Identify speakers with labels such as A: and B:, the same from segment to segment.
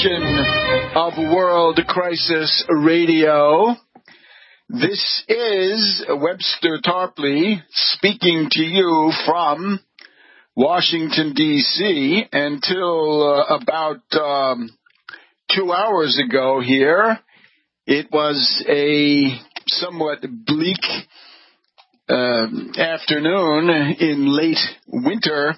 A: edition of World Crisis Radio. This is Webster Tarpley speaking to you from Washington, D.C. Until about 2 hours ago here, it was a somewhat bleak afternoon in late winter,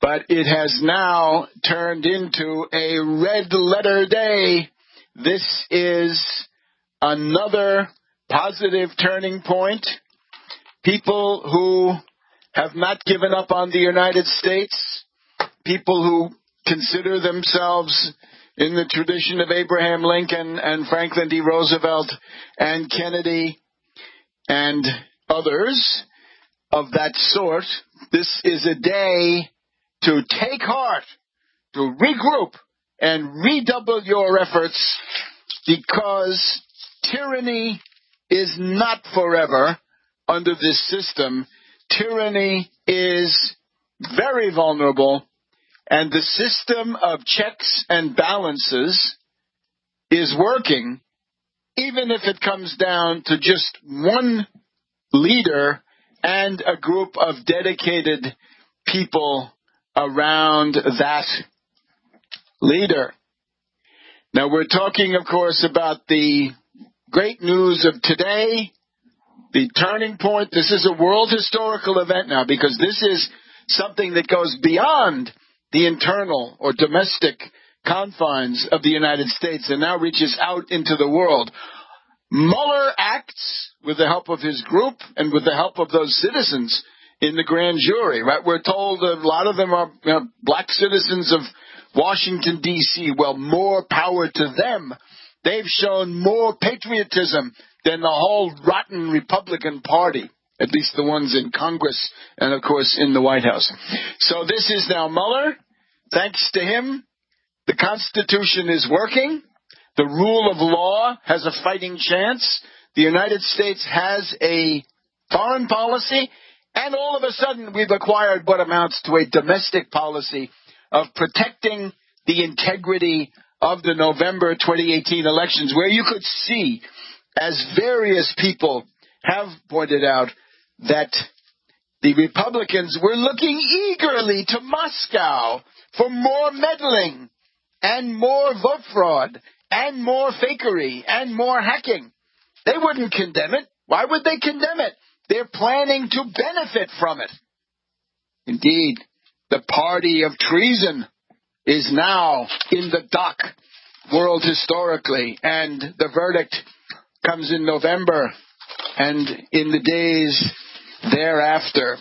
A: but it has now turned into a red letter day. This is another positive turning point. People who have not given up on the United States, people who consider themselves in the tradition of Abraham Lincoln and Franklin D. Roosevelt and Kennedy and others of that sort. This is a day to take heart, to regroup and redouble your efforts, because tyranny is not forever under this system. Tyranny is very vulnerable, and the system of checks and balances is working, even if it comes down to just one leader and a group of dedicated people around that leader. Now, we're talking, of course, about the great news of today, the turning point. This is a world historical event now, because this is something that goes beyond the internal or domestic confines of the United States and now reaches out into the world. Mueller acts with the help of his group and with the help of those citizens in the grand jury, right? We're told a lot of them are black citizens of Washington, D.C. Well, more power to them. They've shown more patriotism than the whole rotten Republican Party, at least the ones in Congress and, of course, in the White House. So this is now Mueller. Thanks to him, the Constitution is working. The rule of law has a fighting chance. The United States has a foreign policy. And all of a sudden, we've acquired what amounts to a domestic policy of protecting the integrity of the November 2018 elections, where you could see, as various people have pointed out, that the Republicans were looking eagerly to Moscow for more meddling and more vote fraud and more fakery and more hacking. They wouldn't condemn it. Why would they condemn it? They're planning to benefit from it. Indeed, the party of treason is now in the dock, world historically, and the verdict comes in November and in the days thereafter.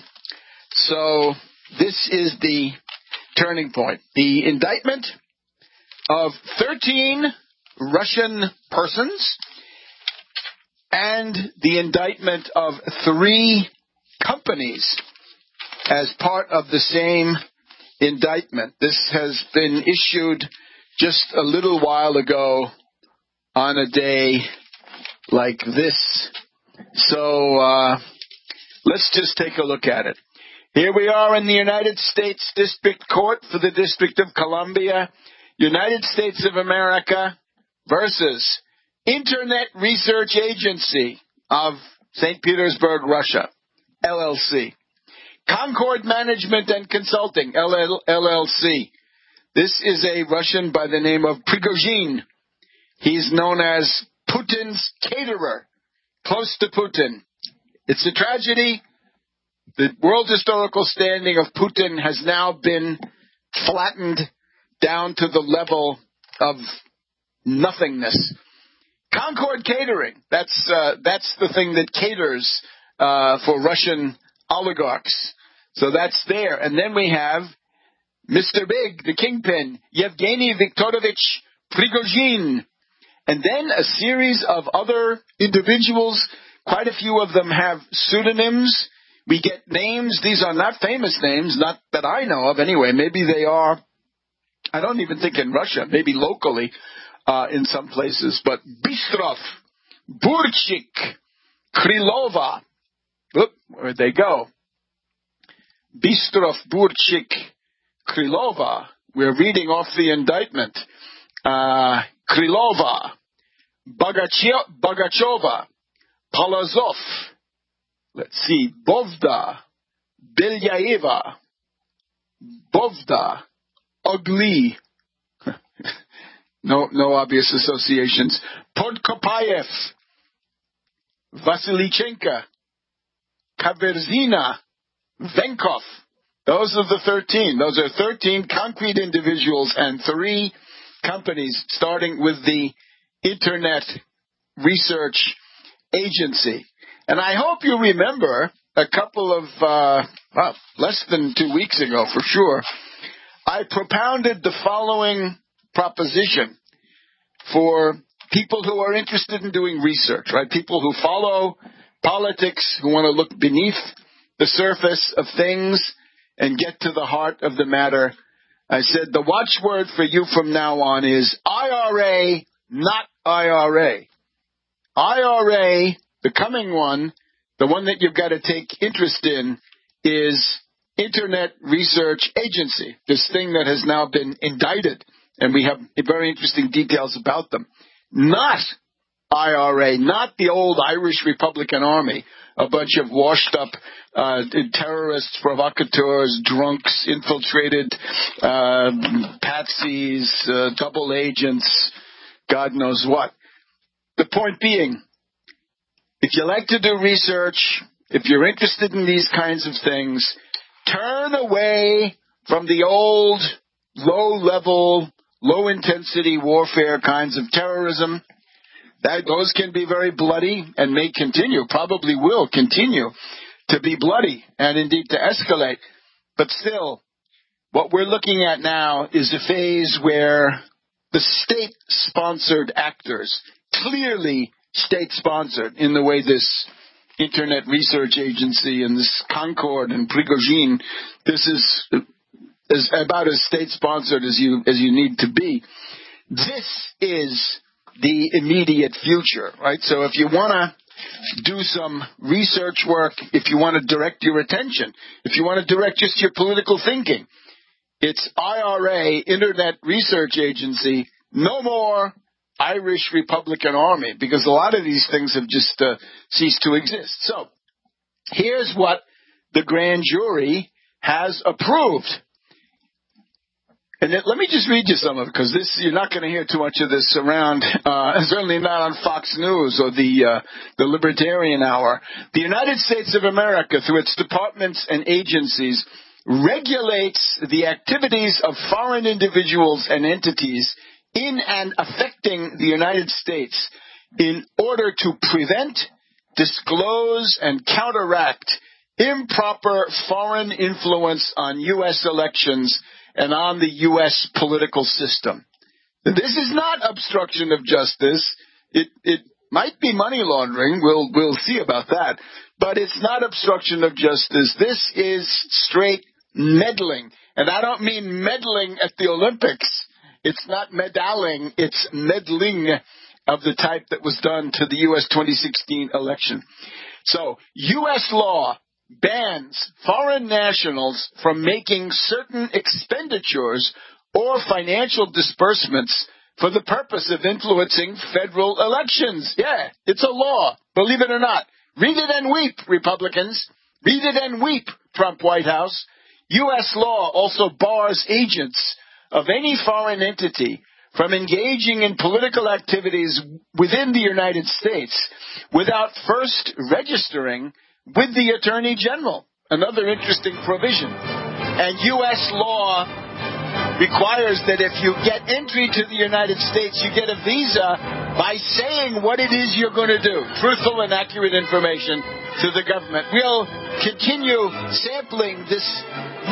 A: So this is the turning point. The indictment of 13 Russian persons and the indictment of 3 companies as part of the same indictment. This has been issued just a little while ago on a day like this. So let's just take a look at it. Here we are in the United States District Court for the District of Columbia, United States of America versus Internet Research Agency of St. Petersburg, Russia, LLC. Concord Management and Consulting, LLC. This is a Russian by the name of Prigozhin. He's known as Putin's caterer, close to Putin. It's a tragedy. The world historical standing of Putin has now been flattened down to the level of nothingness. Concord Catering, that's the thing that caters for Russian oligarchs. So that's there. And then we have Mr. Big, the kingpin, Yevgeny Viktorovich Prigozhin. And then a series of other individuals. Quite a few of them have pseudonyms. We get names. These are not famous names, not that I know of anyway. Maybe they are. I don't even think in Russia, maybe locally in some places. But Bistrov, Burchik, Krylova. Oop, where'd they go? Bistrov, Burchik, Krylova. We're reading off the indictment. Krylova, Bagachova, Polozov, let's see, Bovda, Belyaeva, Bovda, Ugly, no obvious associations, Podkopayev, Vasilichenko, Kaverzina, Venkov. Those are the 13. Those are 13 concrete individuals and 3 companies, starting with the Internet Research Agency. And I hope you remember a couple of, less than 2 weeks ago for sure, I propounded the following proposition for people who are interested in doing research, right? People who follow politics, who want to look beneath the surface of things and get to the heart of the matter. I said the watchword for you from now on is IRA, not IRA. IRA, the coming one, the one that you've got to take interest in, is Internet Research Agency, this thing that has now been indicted, and we have very interesting details about them. Not IRA, not the old Irish Republican Army, a bunch of washed-up terrorists, provocateurs, drunks, infiltrated patsies, double agents, God knows what. The point being, if you like to do research, if you're interested in these kinds of things, turn away from the old, low-level, low-intensity warfare kinds of terrorism. Those can be very bloody and may continue, probably will continue to be bloody and indeed to escalate. But still, what we're looking at now is a phase where the state-sponsored actors, clearly state-sponsored in the way this Internet Research Agency and this Concord and Prigozhin, this is about as state-sponsored as you need to be. This is the immediate future, right? So if you want to do some research work, if you want to direct your attention, if you want to direct just your political thinking, it's IRA, Internet Research Agency, no more Irish Republican Army, because a lot of these things have just ceased to exist. So here's what the grand jury has approved. And let me just read you some of it, because you're not going to hear too much of this around, certainly not on Fox News or the Libertarian Hour. The United States of America, through its departments and agencies, regulates the activities of foreign individuals and entities in and affecting the United States in order to prevent, disclose, and counteract improper foreign influence on U.S. elections and on the U.S. political system. This is not obstruction of justice. It might be money laundering. We'll see about that. But it's not obstruction of justice. This is straight meddling. And I don't mean meddling at the Olympics. It's not meddling. It's meddling of the type that was done to the U.S. 2016 election. So, U.S. law bans foreign nationals from making certain expenditures or financial disbursements for the purpose of influencing federal elections. Yeah, it's a law, believe it or not. Read it and weep, Republicans. Read it and weep, Trump White House. U.S. law also bars agents of any foreign entity from engaging in political activities within the United States without first registering with the Attorney General. Another interesting provision. And U.S. law requires that if you get entry to the United States, you get a visa by saying what it is you're going to do. Truthful and accurate information to the government. We'll continue sampling this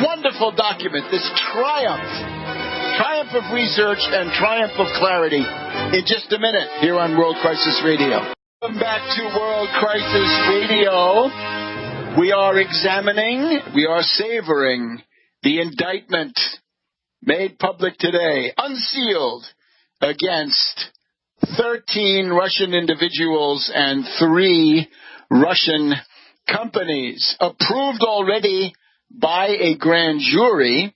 A: wonderful document, this triumph of research and triumph of clarity in just a minute here on World Crisis Radio. Welcome back to World Crisis Radio. We are examining, we are savoring the indictment made public today, unsealed, against 13 Russian individuals and 3 Russian companies, approved already by a grand jury,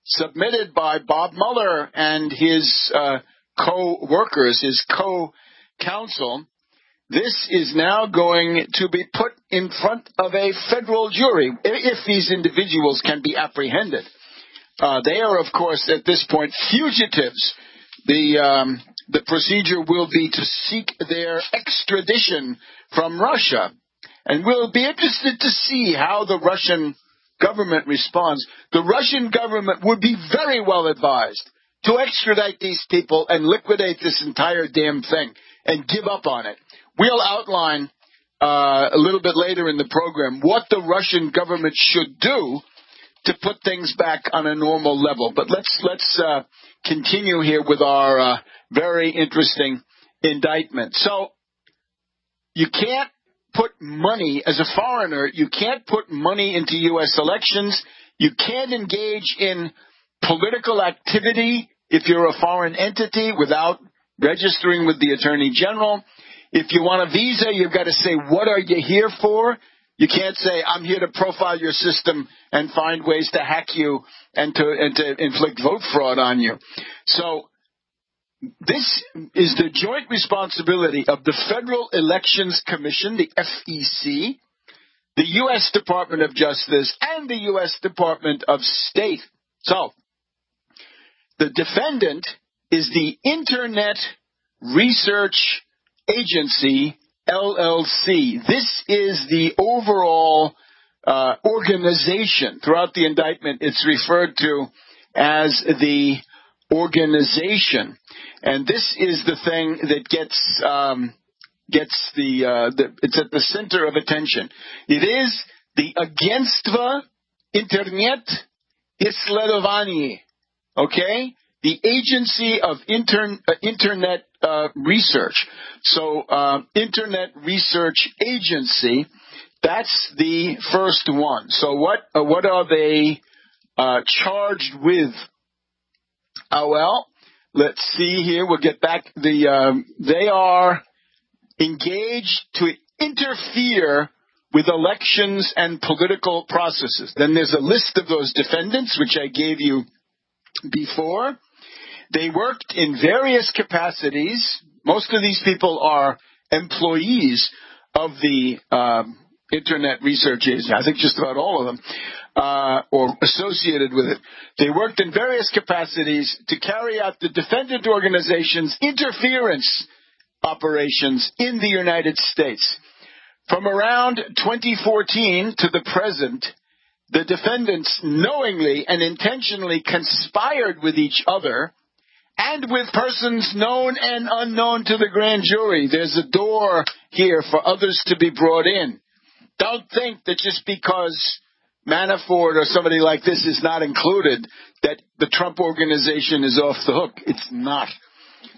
A: submitted by Bob Mueller and his co-workers, his co-counsel, this is now going to be put in front of a federal jury if these individuals can be apprehended. They are, of course, at this point, fugitives. The procedure will be to seek their extradition from Russia. And we'll be interested to see how the Russian government responds. The Russian government would be very well advised to extradite these people and liquidate this entire damn thing and give up on it. We'll outline a little bit later in the program what the Russian government should do to put things back on a normal level. But let's continue here with our very interesting indictment. So you can't put money, as a foreigner, you can't put money into U.S. elections. You can't engage in political activity if you're a foreign entity without registering with the Attorney General. If you want a visa, you've got to say, what are you here for? You can't say, I'm here to profile your system and find ways to hack you and to inflict vote fraud on you. So this is the joint responsibility of the Federal Elections Commission, the FEC, the U.S. Department of Justice, and the U.S. Department of State. So the defendant is the Internet Research Agency, LLC. This is the overall organization. Throughout the indictment, it's referred to as the organization. And this is the thing that gets it's at the center of attention. It is the Agentstvo Internet Исследований, okay? The Agency of Internet Research. So, Internet Research Agency, that's the first one. So what are they charged with? Well, let's see here. We'll get back. They are engaged to interfere with elections and political processes. Then there's a list of those defendants, which I gave you before. They worked in various capacities. Most of these people are employees of the Internet Research Agency. I think just about all of them, or associated with it. They worked in various capacities to carry out the defendant organization's interference operations in the United States. From around 2014 to the present, the defendants knowingly and intentionally conspired with each other and with persons known and unknown to the grand jury. There's a door here for others to be brought in. Don't think that just because Manafort or somebody like this is not included, that the Trump organization is off the hook. It's not.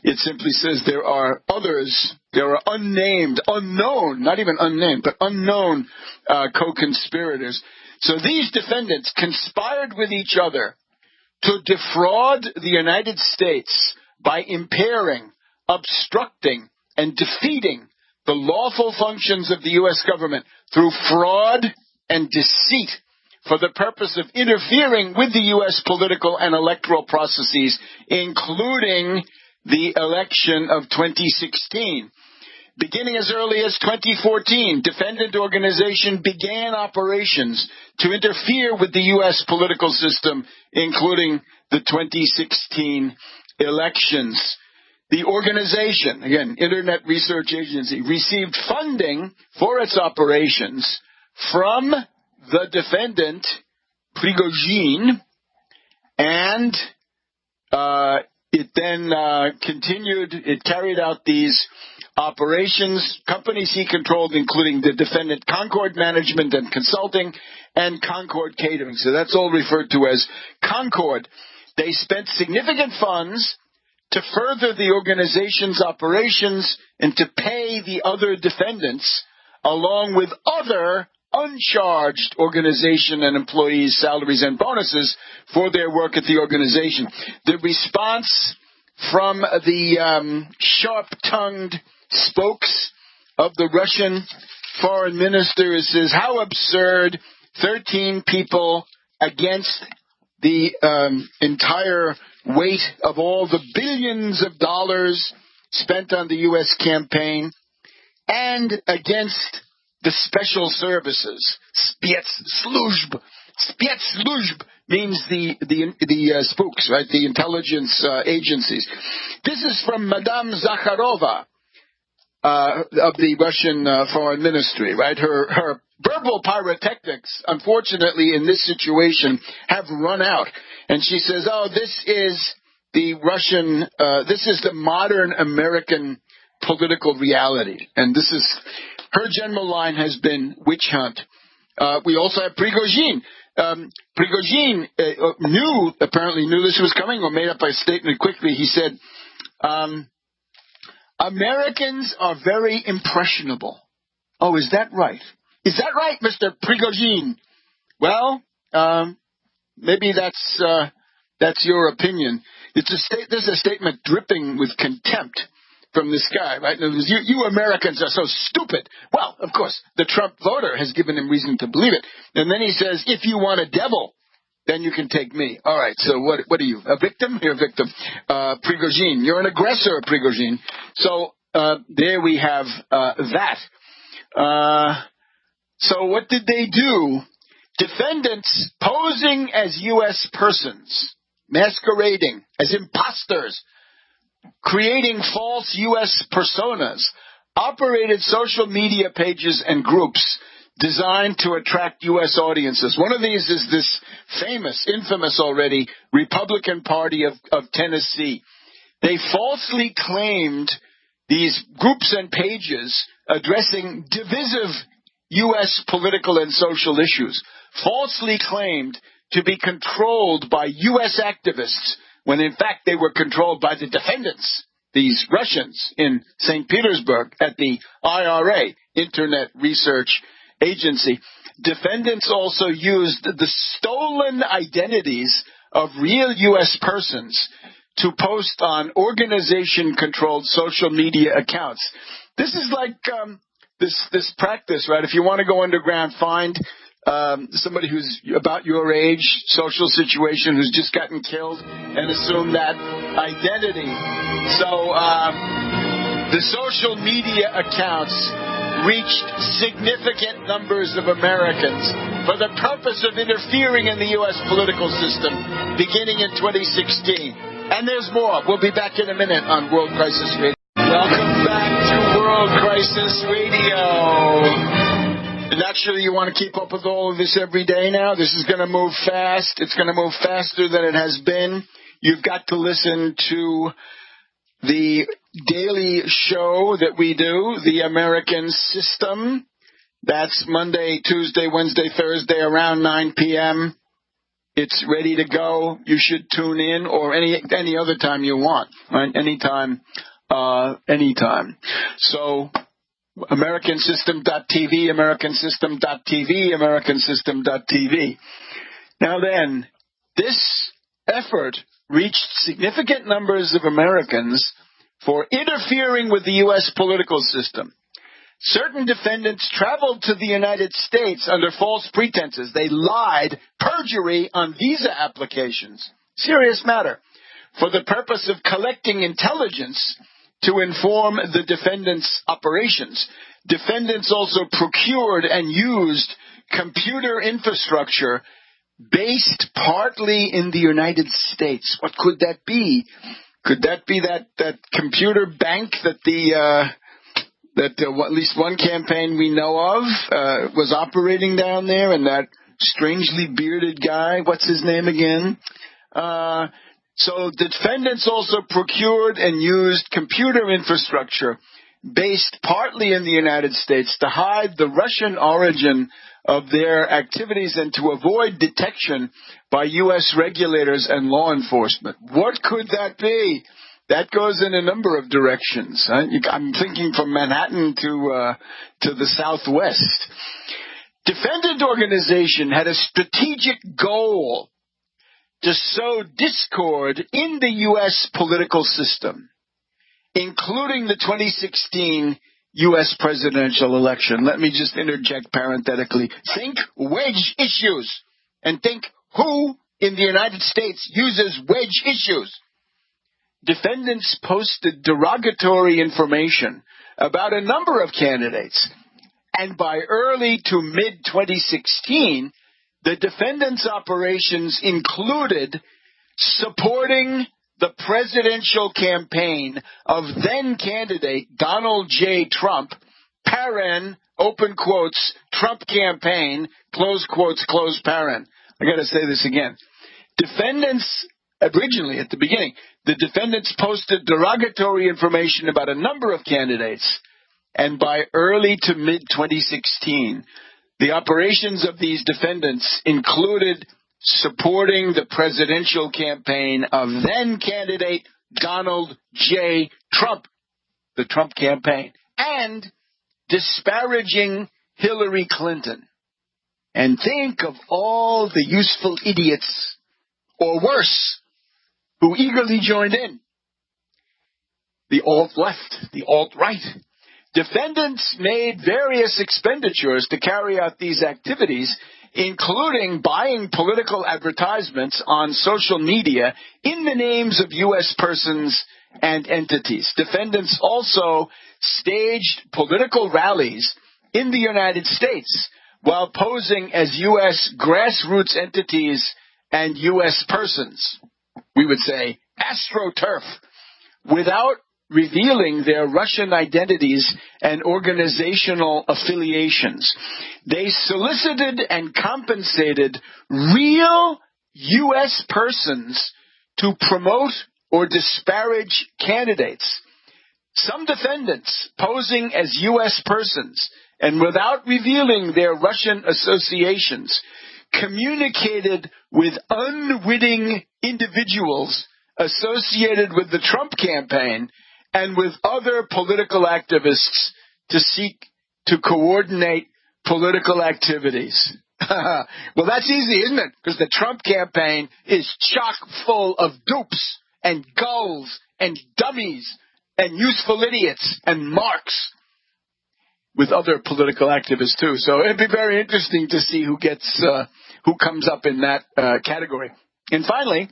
A: It simply says there are others, there are unnamed, unknown, not even unnamed, but unknown co-conspirators. So these defendants conspired with each other to defraud the United States by impairing, obstructing, and defeating the lawful functions of the U.S. government through fraud and deceit for the purpose of interfering with the U.S. political and electoral processes, including the election of 2016. Beginning as early as 2014, defendant organization began operations to interfere with the U.S. political system, including the 2016 elections. The organization, again, Internet Research Agency, received funding for its operations from the defendant, Prigozhin, and it then continued, it carried out these operations. Companies he controlled, including the defendant Concord Management and Consulting and Concord Catering. So that's all referred to as Concord. They spent significant funds to further the organization's operations and to pay the other defendants, along with other uncharged organization and employees' salaries and bonuses for their work at the organization. The response from the sharp-tongued spokes of the Russian foreign minister says, how absurd, 13 people against the entire weight of all the billions of dollars spent on the U.S. campaign and against the special services. Spецслужб. Spецслужб means the spooks, right? The intelligence agencies. This is from Madame Zakharova of the Russian Foreign Ministry, right? Her verbal pyrotechnics, unfortunately, in this situation, have run out. And she says, oh, this is the Russian, this is the modern American political reality. And this is, her general line has been witch hunt. We also have Prigozhin. Prigozhin apparently knew this was coming, or made up a statement quickly. He said, Americans are very impressionable. Oh, is that right? Is that right, Mr. Prigozhin? Well, maybe that's your opinion. This is a statement dripping with contempt from this guy, right? You Americans are so stupid. Well, of course, the Trump voter has given him reason to believe it. And then he says, if you want a devil, then you can take me. All right, so what are you, a victim? You're a victim. Prigozhin, you're an aggressor, Prigozhin. So there we have that. So what did they do? Defendants posing as U.S. persons, masquerading as imposters, creating false U.S. personas, operated social media pages and groups designed to attract U.S. audiences. One of these is this famous, infamous already, Republican Party of Tennessee. They falsely claimed these groups and pages addressing divisive U.S. political and social issues, falsely claimed to be controlled by U.S. activists, when in fact they were controlled by the defendants, these Russians in St. Petersburg at the IRA, Internet Research Agency. Defendants also used the stolen identities of real U.S. persons to post on organization-controlled social media accounts. This is like this practice, right? If you want to go underground, find somebody who's about your age, social situation, who's just gotten killed, and assume that identity. So the social media accounts reached significant numbers of Americans for the purpose of interfering in the U.S. political system beginning in 2016. And there's more. We'll be back in a minute on World Crisis Radio. Welcome back to World Crisis Radio. Naturally, you want to keep up with all of this every day now. This is going to move fast. It's going to move faster than it has been. You've got to listen to the daily show that we do, The American System. That's Monday, Tuesday, Wednesday, Thursday, around 9 p.m. It's ready to go. You should tune in, or any other time you want, right? Anytime. So, AmericanSystem.tv, AmericanSystem.tv, AmericanSystem.tv. Now then, this effort reached significant numbers of Americans for interfering with the U.S. political system. Certain defendants traveled to the United States under false pretenses. They lied, perjury on visa applications. Serious matter. For the purpose of collecting intelligence to inform the defendants' operations. Defendants also procured and used computer infrastructure based partly in the United States. What could that be? Could that be that computer bank that at least one campaign we know of was operating down there, and that strangely bearded guy, what's his name again? So defendants also procured and used computer infrastructure based partly in the United States to hide the Russian origin of their activities and to avoid detection by U.S. regulators and law enforcement. What could that be? That goes in a number of directions. I'm thinking from Manhattan to the southwest. Defendant organization had a strategic goal to sow discord in the U.S. political system, including the 2016 U.S. presidential election. Let me just interject parenthetically. Think wedge issues and think who in the United States uses wedge issues. Defendants posted derogatory information about a number of candidates, and by early to mid-2016, the defendants' operations included supporting the presidential campaign of then-candidate Donald J. Trump, paren, open quotes, Trump campaign, close quotes, close paren. I got to say this again. Defendants, originally at the beginning, the defendants posted derogatory information about a number of candidates, and by early to mid-2016, the operations of these defendants included supporting the presidential campaign of then-candidate Donald J. Trump, the Trump campaign, and disparaging Hillary Clinton. And think of all the useful idiots, or worse, who eagerly joined in. The alt-left, the alt-right. Defendants made various expenditures to carry out these activities, including buying political advertisements on social media in the names of U.S. persons and entities. Defendants also staged political rallies in the United States while posing as U.S. grassroots entities and U.S. persons. We would say AstroTurf, without revealing their Russian identities and organizational affiliations. They solicited and compensated real U.S. persons to promote or disparage candidates. Some defendants, posing as U.S. persons and without revealing their Russian associations, communicated with unwitting individuals associated with the Trump campaign and with other political activists to seek to coordinate political activities. Well, that's easy, isn't it? Because the Trump campaign is chock full of dupes and gulls and dummies and useful idiots and marks, with other political activists too. So it'd be very interesting to see who comes up in that category. And finally,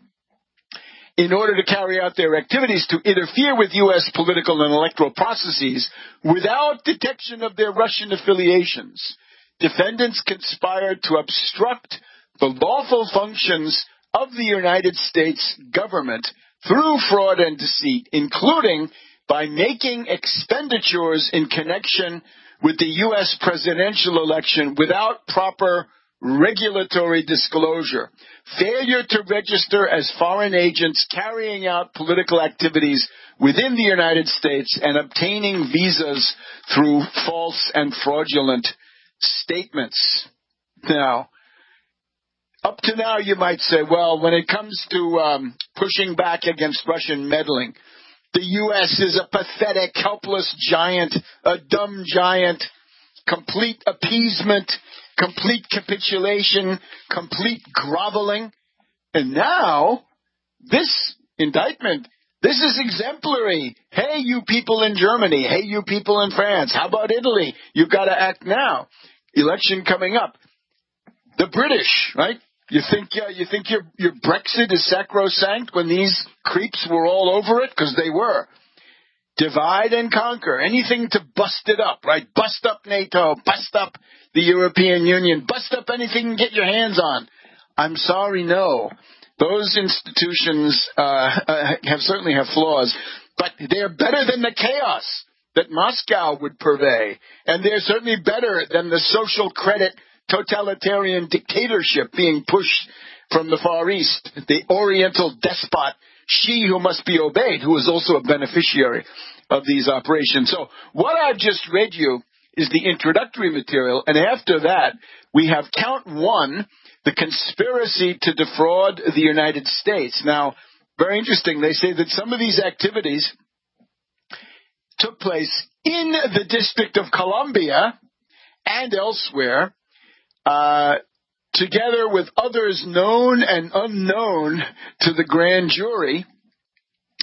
A: in order to carry out their activities to interfere with U.S. political and electoral processes without detection of their Russian affiliations, defendants conspired to obstruct the lawful functions of the United States government through fraud and deceit, including by making expenditures in connection with the U.S. presidential election without proper regulatory disclosure, failure to register as foreign agents carrying out political activities within the United States, and obtaining visas through false and fraudulent statements. Now, up to now, you might say, well, when it comes to pushing back against Russian meddling, the U.S. is a pathetic, helpless giant, a dumb giant, complete appeasement, complete capitulation, complete groveling. And now, this indictment, this is exemplary. Hey, you people in Germany. Hey, you people in France. How about Italy? You've got to act now. Election coming up. The British, right? You think your Brexit is sacrosanct when these creeps were all over it? Because they were. Divide and conquer. Anything to bust it up, right? Bust up NATO. Bust up the European Union. Bust up anything you can get your hands on. I'm sorry, no. Those institutions certainly have flaws, but they're better than the chaos that Moscow would purvey. And they're certainly better than the social credit totalitarian dictatorship being pushed from the Far East, the Oriental despot, she who must be obeyed, who is also a beneficiary of these operations. So what I've just read you is the introductory material, and after that, we have count one, the conspiracy to defraud the United States. Now, very interesting, they say that some of these activities took place in the District of Columbia and elsewhere, together with others known and unknown to the grand jury,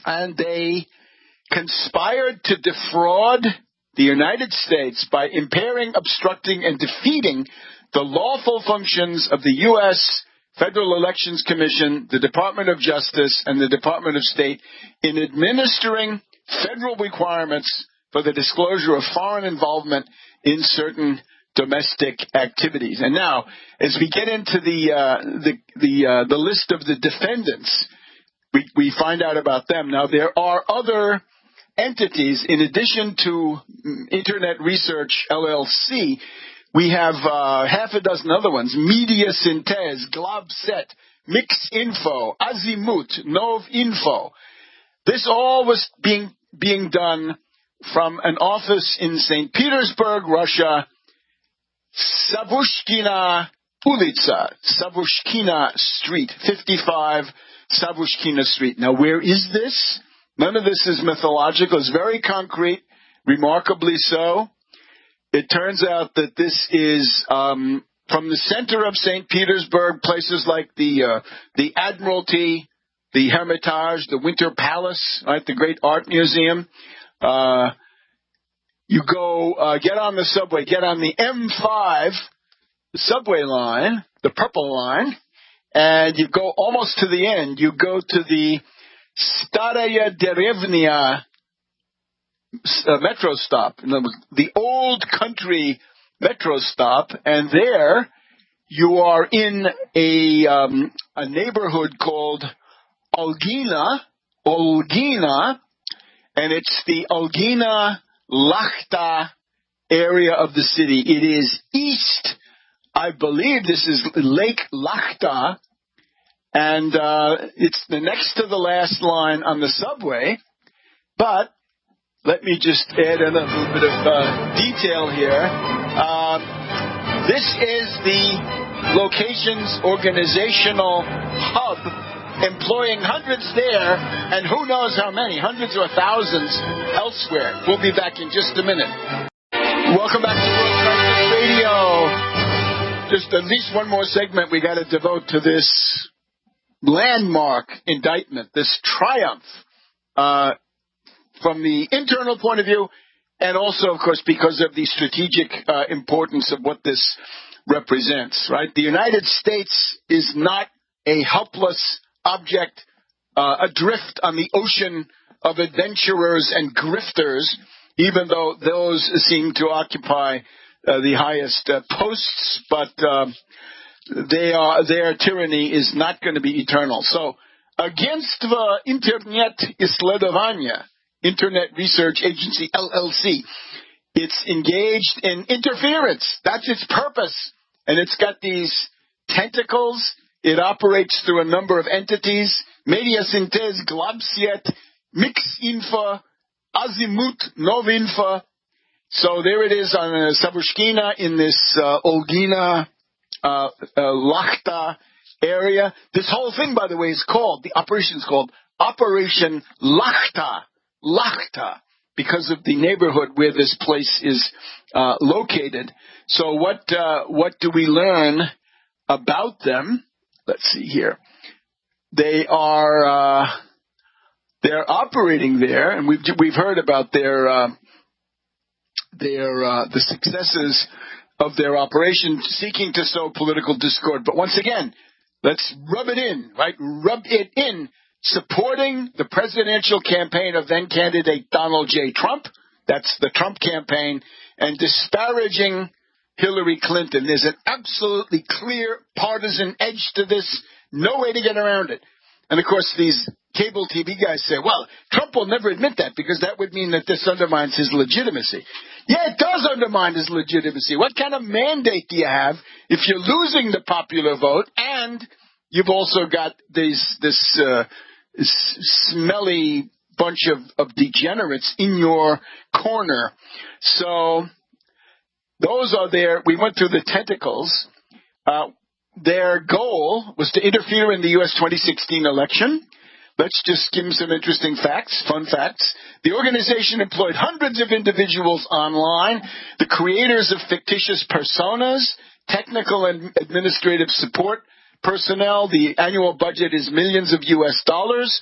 A: and they conspired to defraud the United States by impairing, obstructing, and defeating the lawful functions of the U.S. Federal Elections Commission, the Department of Justice, and the Department of State in administering federal requirements for the disclosure of foreign involvement in certain domestic activities. And now, as we get into the list of the defendants, we find out about them. Now, there are other entities in addition to Internet Research LLC. We have half a dozen other ones: Media Synthes, Globset, Mix Info, Azimut, Nov Info. This all was being done from an office in St. Petersburg, Russia, Savushkina Ulitsa, Savushkina Street, 55 Savushkina Street. Now, where is this? None of this is mythological. It's very concrete, remarkably so. It turns out that this is from the center of St. Petersburg, places like the Admiralty, the Hermitage, the Winter Palace, right, the Great Art Museum. You go get on the subway, get on the M5 subway line, the purple line, and you go almost to the end. You go to the Staraya Derevnia metro stop, the old country metro stop, and there you are in a neighborhood called Olgina, and it's the Olgina Lakhta area of the city. It is east, I believe this is Lake Lakhta, and it's the next to the last line on the subway. But let me just add in a little bit of detail here. This is the location's organizational hub, employing hundreds there, and who knows how many, hundreds or thousands elsewhere. We'll be back in just a minute. Welcome back to World Crisis Radio. Just at least one more segment we got to devote to this landmark indictment, this triumph from the internal point of view, and also, of course, because of the strategic importance of what this represents, right? The United States is not a helpless object adrift on the ocean of adventurers and grifters, even though those seem to occupy the highest posts, but their tyranny is not going to be eternal. So, against the Internet Исследования, Internet Research Agency, LLC, it's engaged in interference. That's its purpose. And it's got these tentacles. It operates through a number of entities: Media Synthes, Globset, Mix Info, Azimut, Novinfo. So there it is on Savushkina in this Olgina Lakhta area. This whole thing, by the way, is called, the operation is called Operation Lakhta, because of the neighborhood where this place is located. So what do we learn about them? Let's see here. They're operating there, and we've heard about the successes of their operation, seeking to sow political discord. But once again, let's rub it in, right? Rub it in, supporting the presidential campaign of then-candidate Donald J. Trump. That's the Trump campaign, and disparaging Hillary Clinton. There's an absolutely clear partisan edge to this. No way to get around it. And, of course, these cable TV guys say, well, Trump will never admit that because that would mean that this undermines his legitimacy. Yeah, it does undermine his legitimacy. What kind of mandate do you have if you're losing the popular vote and you've also got this smelly bunch of degenerates in your corner? So those are there. We went through the tentacles. Their goal was to interfere in the U.S. 2016 election. Let's just give them some interesting facts, fun facts. The organization employed hundreds of individuals online, the creators of fictitious personas, technical and administrative support personnel. The annual budget is millions of U.S. dollars.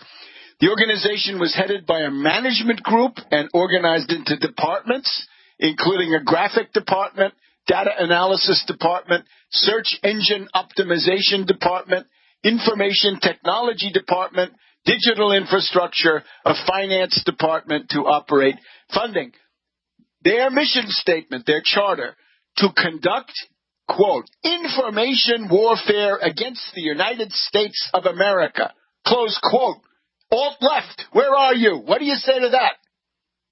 A: The organization was headed by a management group and organized into departments, including a graphic department, data analysis department, search engine optimization department, information technology department, digital infrastructure, a finance department to operate funding. Their mission statement, their charter, to conduct, quote, information warfare against the United States of America, close quote. Alt-left, where are you? What do you say to that?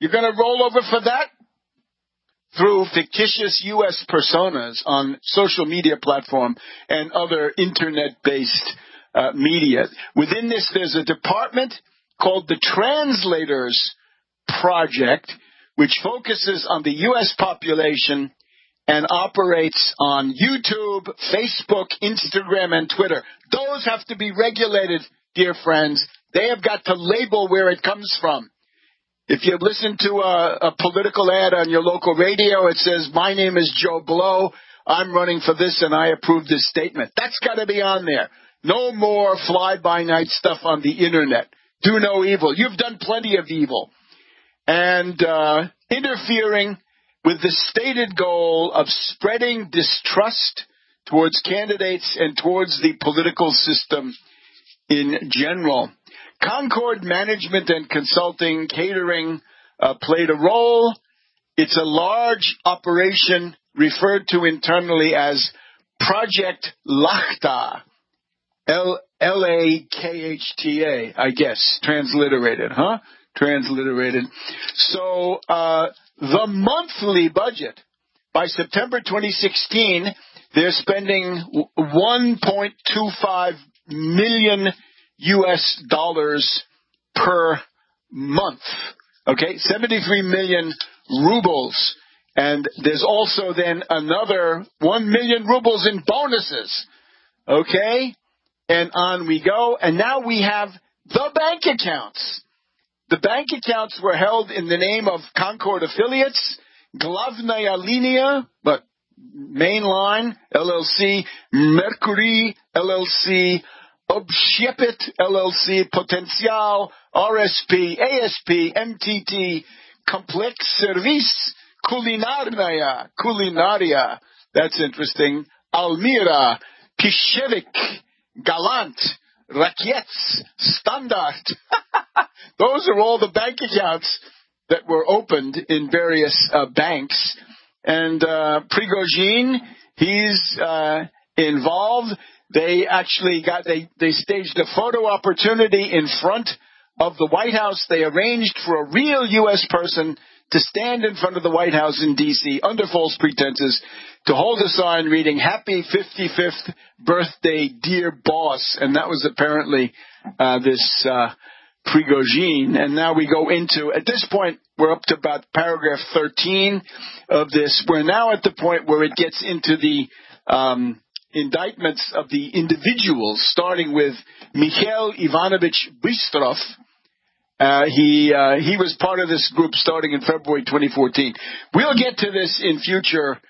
A: You're going to roll over for that? Through fictitious U.S. personas on social media platform and other internet-based media. Within this, there's a department called the Translators Project, which focuses on the U.S. population and operates on YouTube, Facebook, Instagram, and Twitter. Those have to be regulated, dear friends. They have got to label where it comes from. If you listen to a political ad on your local radio, it says, my name is Joe Blow, I'm running for this, and I approve this statement. That's got to be on there. No more fly-by-night stuff on the Internet. Do no evil. You've done plenty of evil. And interfering with the stated goal of spreading distrust towards candidates and towards the political system in general. Concord Management and Consulting Catering played a role. It's a large operation referred to internally as Project Lakhta, L-A-K-H-T-A, I guess, transliterated, huh? Transliterated. So the monthly budget, by September 2016, they're spending $1.25 million U.S. dollars per month. Okay, 73 million rubles. And there's also then another 1 million rubles in bonuses. Okay, and on we go. And now we have the bank accounts. The bank accounts were held in the name of Concord affiliates, Glavnaya Linia, but Mainline, LLC, Mercury, LLC, Obshepit, LLC, Potential, RSP, ASP, MTT, Complex Service, Culinaria, that's interesting, Almira, Pishevik, Galant, Rakiets, Standard. Those are all the bank accounts that were opened in various banks. And Prigozhin, he's involved. They actually they staged a photo opportunity in front of the White House. They arranged for a real U.S. person to stand in front of the White House in D.C. under false pretenses to hold a sign reading, Happy 55th Birthday, Dear Boss. And that was apparently this Prigozhin. And now we go into, at this point, we're up to about paragraph 13 of this. We're now at the point where it gets into the indictments of the individuals, starting with Mikhail Ivanovich Bystrov. He was part of this group starting in February 2014. We'll get to this in future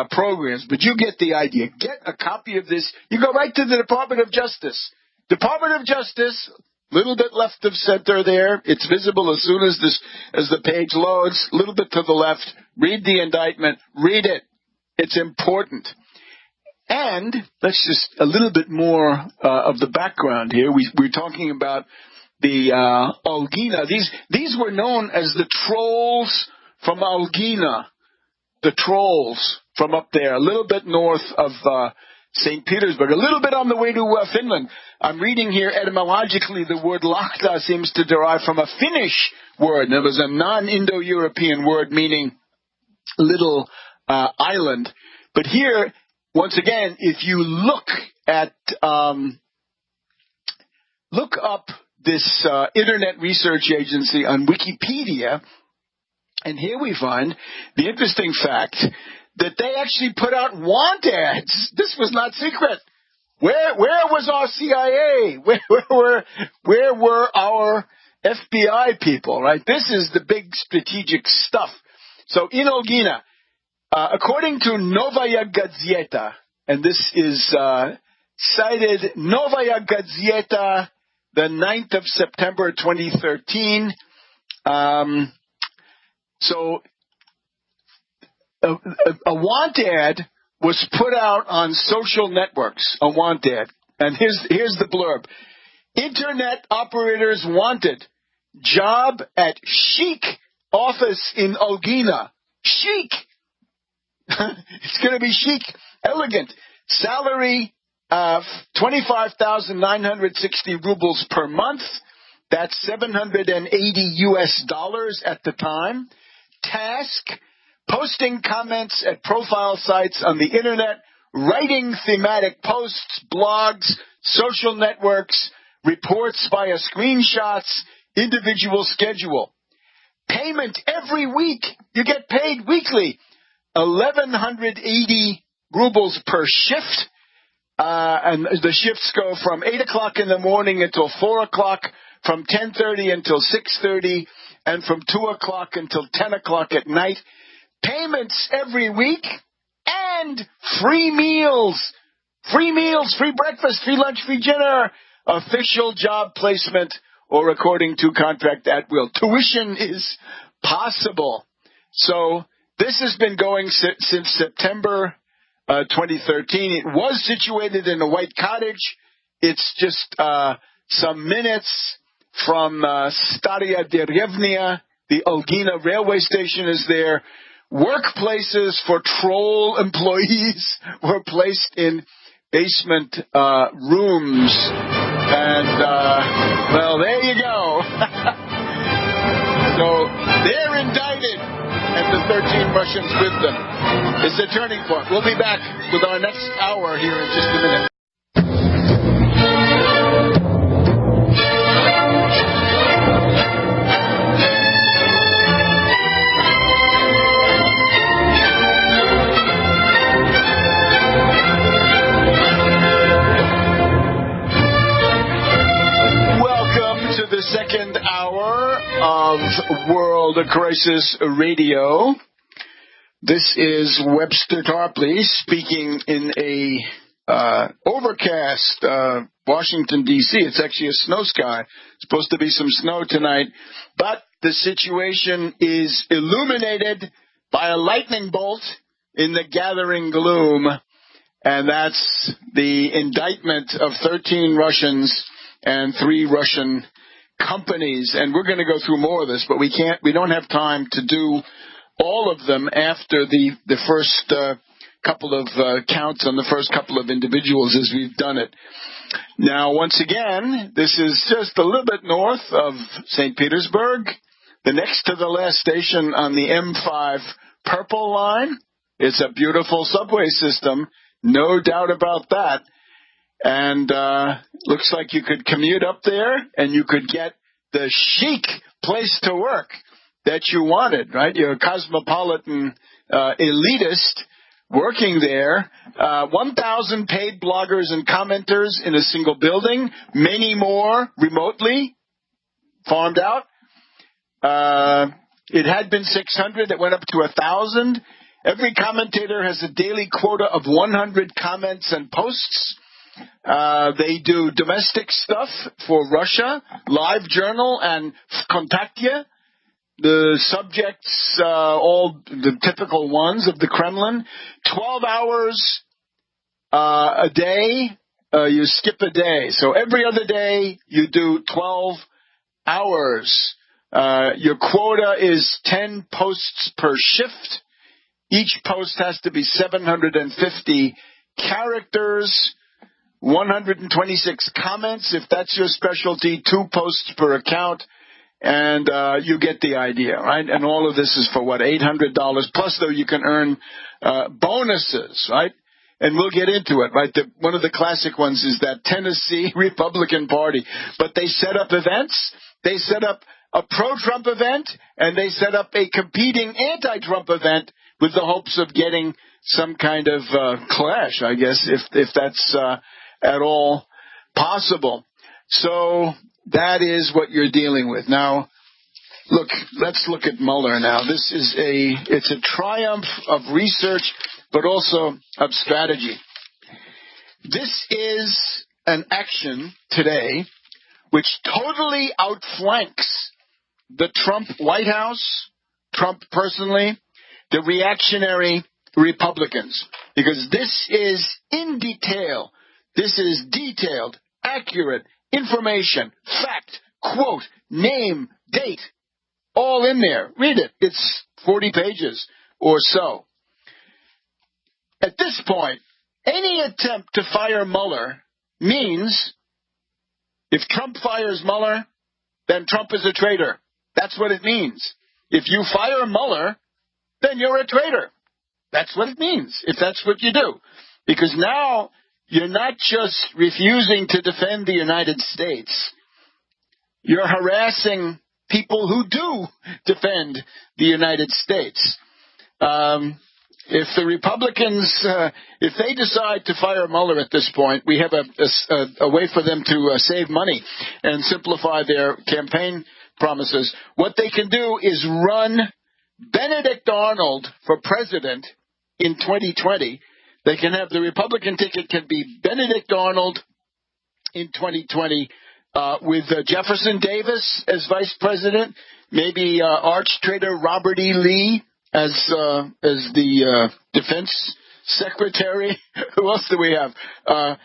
A: programs, but you get the idea. Get a copy of this. You go right to the Department of Justice. Department of Justice, little bit left of center there. It's visible as soon as the page loads. A little bit to the left. Read the indictment. Read it. It's important. And let's just a little bit more of the background here. We're talking about the Algina. These were known as the trolls from Algina. The trolls from up there, a little bit north of St. Petersburg, a little bit on the way to Finland. I'm reading here etymologically the word Lakhta seems to derive from a Finnish word. It was a non-Indo-European word meaning little island. But here, once again, if you look up this Internet Research Agency on Wikipedia, and here we find the interesting fact that they actually put out want ads. This was not secret. Where was our CIA? Where were our FBI people, right? This is the big strategic stuff. So in Olgina, according to Novaya Gazeta, and this is cited Novaya Gazeta, the 9th of September 2013. So a want ad was put out on social networks, a want ad. And here's the blurb. Internet operators wanted. Job at chic office in Olgina. Chic. It's going to be chic, elegant. Salary, 25,960 rubles per month. That's $780 at the time. Task, posting comments at profile sites on the internet, writing thematic posts, blogs, social networks, reports via screenshots, individual schedule. Payment every week. You get paid weekly. 1,180 rubles per shift. And the shifts go from 8 o'clock in the morning until 4 o'clock, from 10:30 until 6:30, and from 2 o'clock until 10 o'clock at night. Payments every week and free meals. Free meals, free breakfast, free lunch, free dinner. Official job placement or according to contract at will. Tuition is possible. So this has been going since September 2013. It was situated in a white cottage. It's just some minutes from Staria Derevnia. The Olgina railway station is there. Workplaces for troll employees were placed in basement rooms. And, well, there you go. So they're indicted, and the 13 Russians with them. It's a turning point. We'll be back with our next hour here in just a minute. The second hour of World Crisis Radio. This is Webster Tarpley speaking in a overcast Washington, D.C. It's actually a snow sky. It's supposed to be some snow tonight, but the situation is illuminated by a lightning bolt in the gathering gloom, and that's the indictment of 13 Russians and 3 Russian companies, and we're going to go through more of this, but we don't have time to do all of them after the first couple of counts on the first couple of individuals as we've done it. Now, once again, this is just a little bit north of St. Petersburg, the next to the last station on the M5 Purple Line. It's a beautiful subway system, no doubt about that. And looks like you could commute up there and you could get the chic place to work that you wanted, right? You're a cosmopolitan elitist working there. 1,000 paid bloggers and commenters in a single building, many more remotely farmed out. It had been 600. It went up to 1,000. Every commentator has a daily quota of 100 comments and posts. They do domestic stuff for Russia, LiveJournal and Vkontakte. The subjects, all the typical ones of the Kremlin. 12 hours a day, you skip a day. So every other day you do 12 hours. Your quota is 10 posts per shift. Each post has to be 750 characters. 126 comments, if that's your specialty, 2 posts per account, and you get the idea, right? And all of this is for, what, $800? Plus, though, you can earn bonuses, right? And we'll get into it, right? One of the classic ones is that Tennessee Republican Party. But they set up events. They set up a pro-Trump event, and they set up a competing anti-Trump event with the hopes of getting some kind of clash, I guess, if that's at all possible. So that is what you're dealing with. Now, look, let's look at Mueller now. It's a triumph of research, but also of strategy. This is an action today which totally outflanks the Trump White House, Trump personally, the reactionary Republicans, because this is in detail. This is detailed, accurate information, fact, quote, name, date, all in there. Read it. It's 40 pages or so. At this point, any attempt to fire Mueller means if Trump fires Mueller, then Trump is a traitor. That's what it means. If you fire Mueller, then you're a traitor. That's what it means, if that's what you do. Because now you're not just refusing to defend the United States. You're harassing people who do defend the United States. If the Republicans, if they decide to fire Mueller at this point, we have a way for them to save money and simplify their campaign promises. What they can do is run Benedict Arnold for president in 2020. They can have the Republican ticket can be Benedict Arnold in 2020 with Jefferson Davis as vice president, maybe arch traitor Robert E. Lee as the defense secretary. Who else do we have?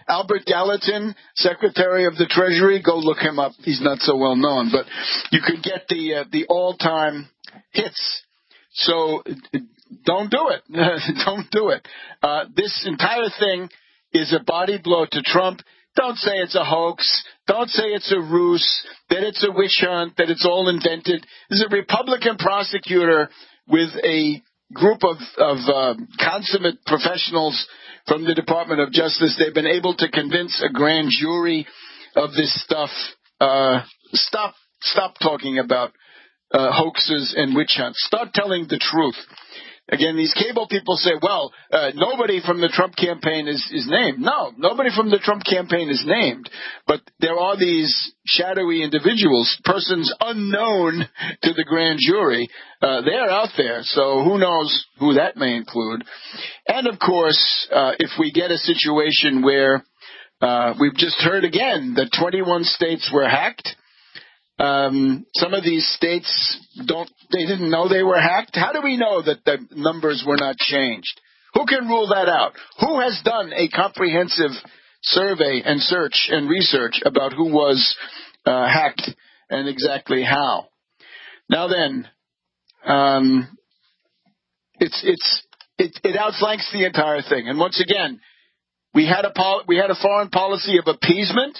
A: Albert Gallatin, secretary of the Treasury. Go look him up. He's not so well known, but you could get the all-time hits. So don't do it. Don't do it. This entire thing is a body blow to Trump. Don't say it's a hoax. Don't say it's a ruse, that it's a witch hunt, that it's all invented. There's a Republican prosecutor with a group of consummate professionals from the Department of Justice. They've been able to convince a grand jury of this stuff. Stop talking about hoaxes and witch hunts. Start telling the truth. Again, these cable people say, well, nobody from the Trump campaign is named. No, nobody from the Trump campaign is named. But there are these shadowy individuals, persons unknown to the grand jury. They're out there, so who knows who that may include. And, of course, if we get a situation where we've just heard again that 21 states were hacked, some of these states they didn't know they were hacked. How do we know that the numbers were not changed? Who can rule that out? Who has done a comprehensive survey and search and research about who was hacked and exactly how? Now then, it outflanks the entire thing. And once again, we had a foreign policy of appeasement.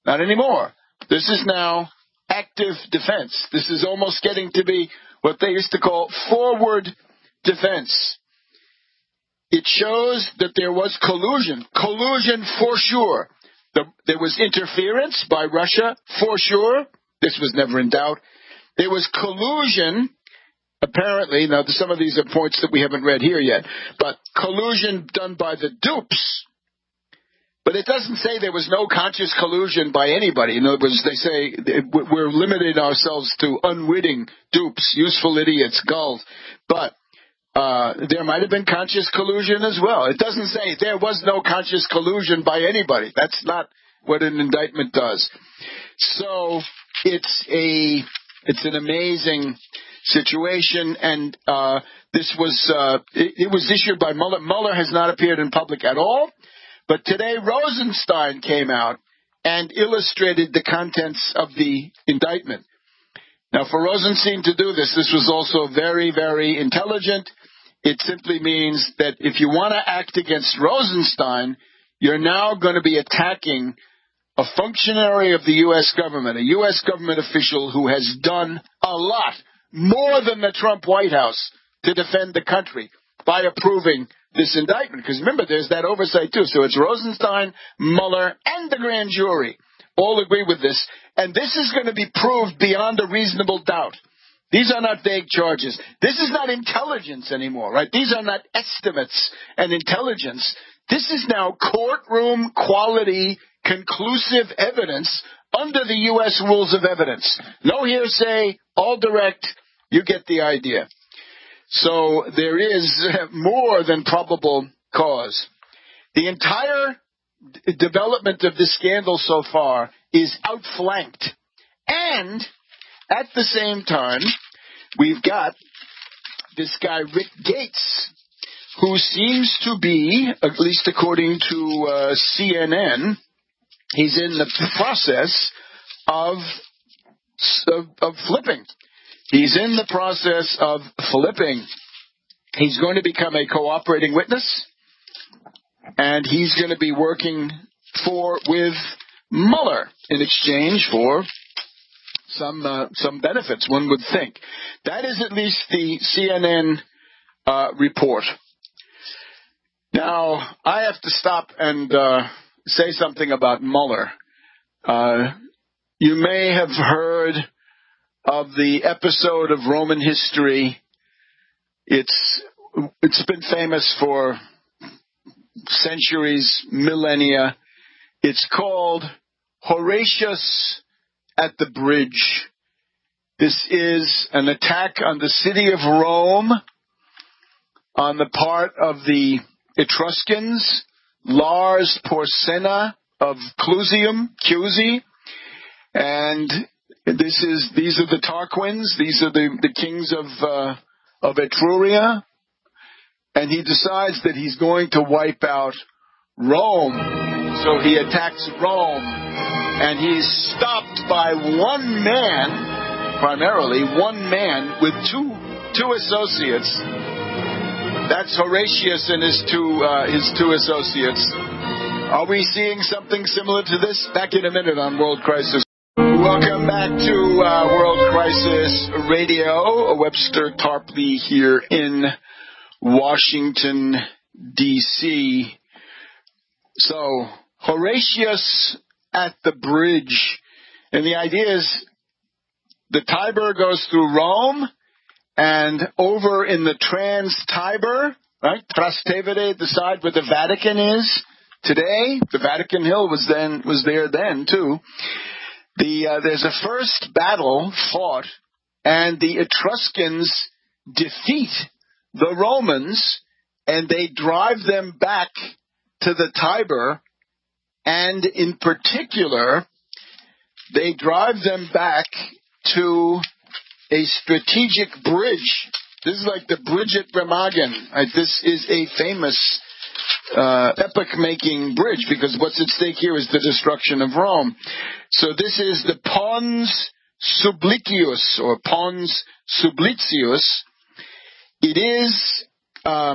A: Not anymore. This is now active defense. This is almost getting to be what they used to call forward defense. It shows that there was collusion for sure. There was interference by Russia for sure. This was never in doubt. There was collusion, apparently. Now, some of these are points that we haven't read here yet, but collusion done by the dupes. But it doesn't say there was no conscious collusion by anybody. In other words, they say we're limiting ourselves to unwitting dupes, useful idiots, gulls. But there might have been conscious collusion as well. It doesn't say there was no conscious collusion by anybody. That's not what an indictment does. So it's an amazing situation, and this was it was issued by Mueller. Mueller has not appeared in public at all. But today Rosenstein came out and illustrated the contents of the indictment. Now, for Rosenstein to do this was also very, very intelligent. It simply means that if you want to act against Rosenstein, you're now going to be attacking a functionary of the U.S. government, a U.S. government official who has done a lot, more than the Trump White House, to defend the country by approving this indictment. Because remember, there's that oversight too. So it's Rosenstein, Mueller, and the grand jury all agree with this. And this is going to be proved beyond a reasonable doubt. These are not vague charges. This is not intelligence anymore, right? These are not estimates and intelligence. This is now courtroom quality, conclusive evidence under the U.S. rules of evidence. No hearsay, all direct. You get the idea. So there is more than probable cause. The entire development of this scandal so far is outflanked. And at the same time, we've got this guy Rick Gates, who seems to be, at least according to CNN, he's in the process of flipping. He's in the process of flipping. He's going to become a cooperating witness, and he's going to be working with Mueller in exchange for some benefits, one would think. That is at least the CNN report. Now, I have to stop and say something about Mueller. You may have heard of the episode of Roman history. It's been famous for centuries, millennia. It's called Horatius at the Bridge. This is an attack on the city of Rome on the part of the Etruscans, Lars Porsena of Clusium, and these are the Tarquins. These are the kings of Etruria, and he decides that he's going to wipe out Rome. So he attacks Rome, and he's stopped by one man, primarily one man with two associates. That's Horatius and his two associates. Are we seeing something similar to this? Back in a minute on World Crisis. Welcome back to World Crisis Radio. Webster Tarpley here in Washington, D.C. So, Horatius at the Bridge. And the idea is the Tiber goes through Rome, and over in the Trans-Tiber, right, Trastevere, the side where the Vatican is today, the Vatican Hill was there then too. There's a first battle fought, and the Etruscans defeat the Romans, and they drive them back to the Tiber, and in particular, they drive them back to a strategic bridge. This is like the bridge at Remagen. Right? This is a famous epoch-making bridge, because what's at stake here is the destruction of Rome. So this is the Pons Sublicius, or Pons Sublicius. It is a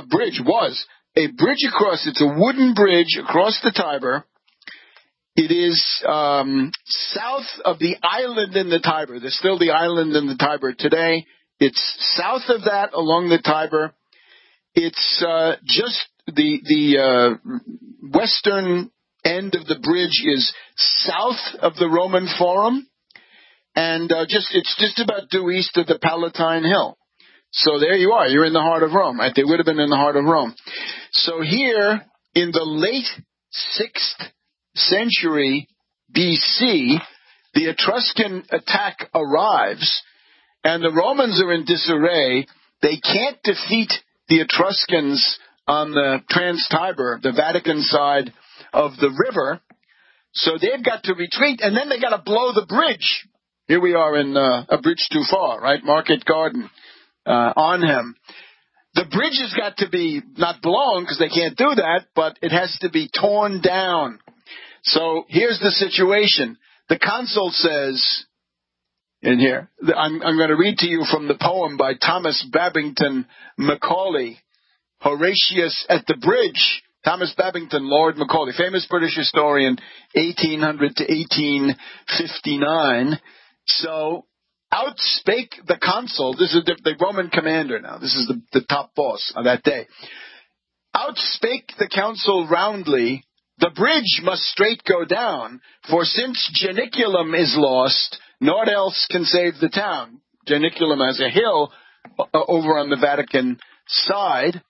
A: bridge, was a bridge across, it's a wooden bridge across the Tiber. It is south of the island in the Tiber. There's still the island in the Tiber today. It's south of that along the Tiber. It's just the western end of the bridge is south of the Roman Forum, and it's just about due east of the Palatine Hill. So there you are. You're in the heart of Rome, right? They would have been in the heart of Rome. So here in the late 6th century BC, the Etruscan attack arrives, and the Romans are in disarray. They can't defeat the Etruscans on the Trans-Tiber, the Vatican side of the river, so they've got to retreat, and then they got to blow the bridge. Here we are in a bridge too far, right? Market Garden, Arnhem. The bridge has got to be not blown, because they can't do that, but it has to be torn down. So here's the situation. The consul says, in here, I'm going to read to you from the poem by Thomas Babington Macaulay, Horatius at the Bridge. Thomas Babington, Lord Macaulay, famous British historian, 1800 to 1859. So, out spake the consul, this is the Roman commander now, this is the top boss of that day. Out spake the consul roundly, the bridge must straight go down, for since Janiculum is lost, naught else can save the town. Janiculum has a hill over on the Vatican side.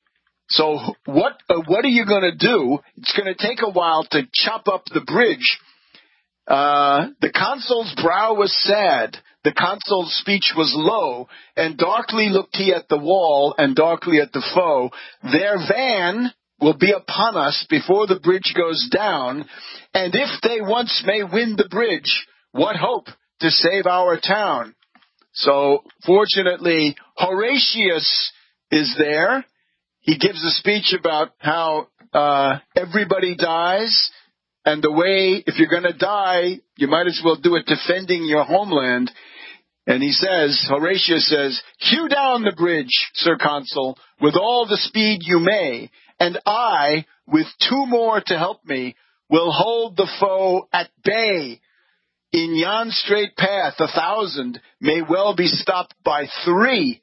A: So what are you going to do? It's going to take a while to chop up the bridge. The consul's brow was sad. The consul's speech was low, and darkly looked he at the wall, and darkly at the foe. Their van will be upon us before the bridge goes down, and if they once may win the bridge, what hope to save our town? So fortunately, Horatius is there. He gives a speech about how everybody dies, and the way, if you're going to die, you might as well do it defending your homeland. And he says, Horatius says, "Hew down the bridge, Sir Consul, with all the speed you may, and I, with 2 more to help me, will hold the foe at bay. In yon straight path 1,000 may well be stopped by 3.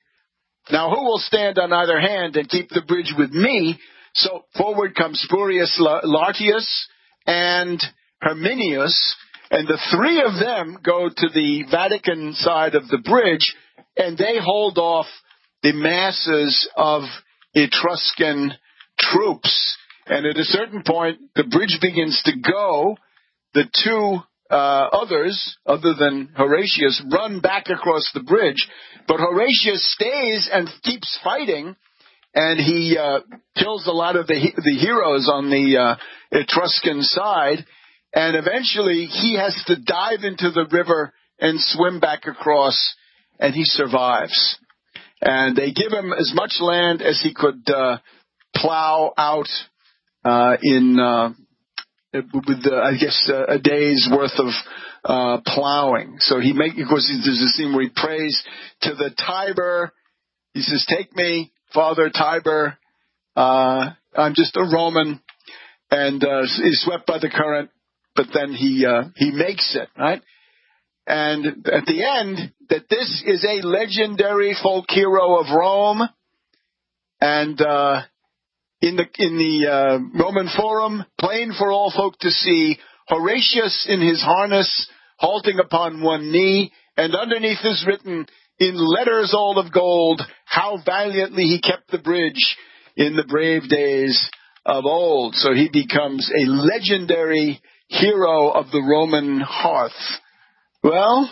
A: Now who will stand on either hand and keep the bridge with me?" So forward comes Spurius Lartius and Herminius, and the 3 of them go to the Vatican side of the bridge, and they hold off the masses of Etruscan troops. And at a certain point, the bridge begins to go. The 2 others, other than Horatius, run back across the bridge, but Horatius stays and keeps fighting, and he kills a lot of the heroes on the Etruscan side, and eventually he has to dive into the river and swim back across, and he survives. And they give him as much land as he could plow out with a day's worth of plowing. So of course, there's a scene where he prays to the Tiber. He says, "Take me, Father Tiber. I'm just a Roman," and he's swept by the current. But then he makes it, right? And at the end, that this is a legendary folk hero of Rome, and in the Roman Forum, plain for all folk to see, Horatius in his harness, halting upon one knee, and underneath is written in letters all of gold, how valiantly he kept the bridge in the brave days of old. So he becomes a legendary hero of the Roman hearth. Well,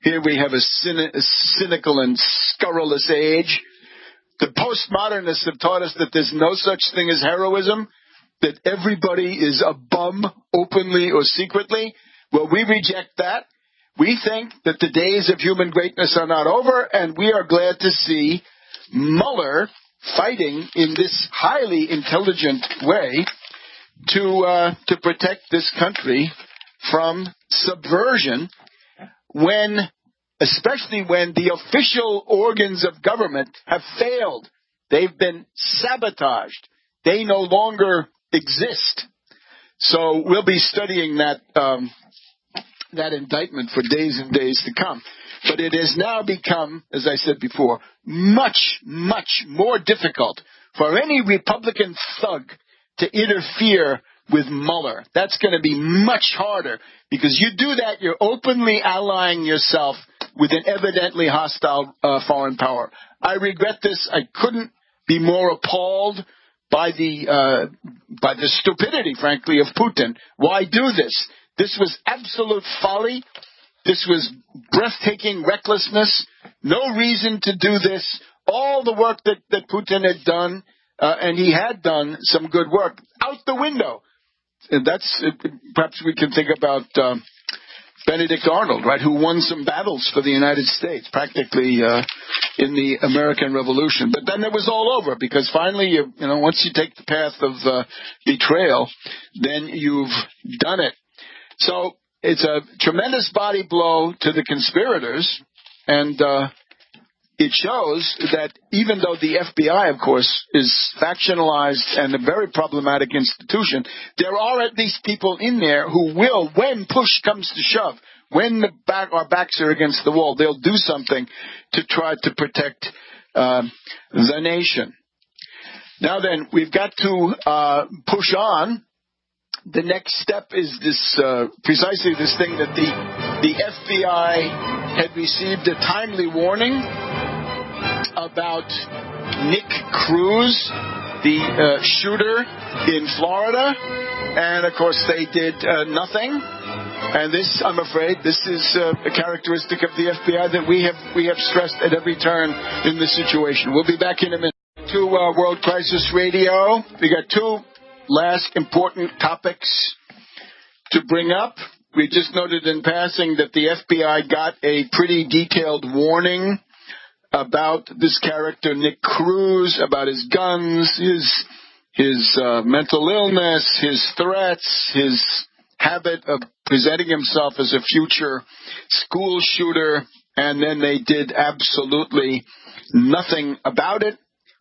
A: here we have a cynical and scurrilous age. The postmodernists have taught us that there's no such thing as heroism, that everybody is a bum, openly or secretly. Well, we reject that. We think that the days of human greatness are not over, and we are glad to see Mueller fighting in this highly intelligent way to protect this country from subversion, especially when the official organs of government have failed. They've been sabotaged. They no longer exist. So we'll be studying that indictment for days and days to come. But it has now become, as I said before, much, much more difficult for any Republican thug to interfere with Mueller. That's going to be much harder, because you do that, you're openly allying yourself with an evidently hostile foreign power. I regret this. I couldn't be more appalled by the stupidity, frankly, of Putin. Why do this? This was absolute folly. This was breathtaking recklessness. No reason to do this. All the work that Putin had done, and he had done some good work, out the window. And that's, perhaps we can think about Benedict Arnold, right, who won some battles for the United States, practically in the American Revolution. But then it was all over, because finally, once you take the path of betrayal, then you've done it. So it's a tremendous body blow to the conspirators, and it shows that even though the FBI, of course, is factionalized and a very problematic institution, there are at least people in there who will, when push comes to shove, when our backs are against the wall, they'll do something to try to protect the nation. Now then, we've got to push on. The next step is this, precisely this thing that the FBI had received a timely warning about Nick Cruz, the shooter in Florida, and of course they did nothing. And this, I'm afraid, this is a characteristic of the FBI that we have stressed at every turn in this situation. We'll be back in a minute. To World Crisis Radio, we got two last important topics to bring up. we just noted in passing that the FBI got a pretty detailed warning about this character, Nick Cruz, about his guns, his mental illness, his threats, his habit of presenting himself as a future school shooter, and then they did absolutely nothing about it.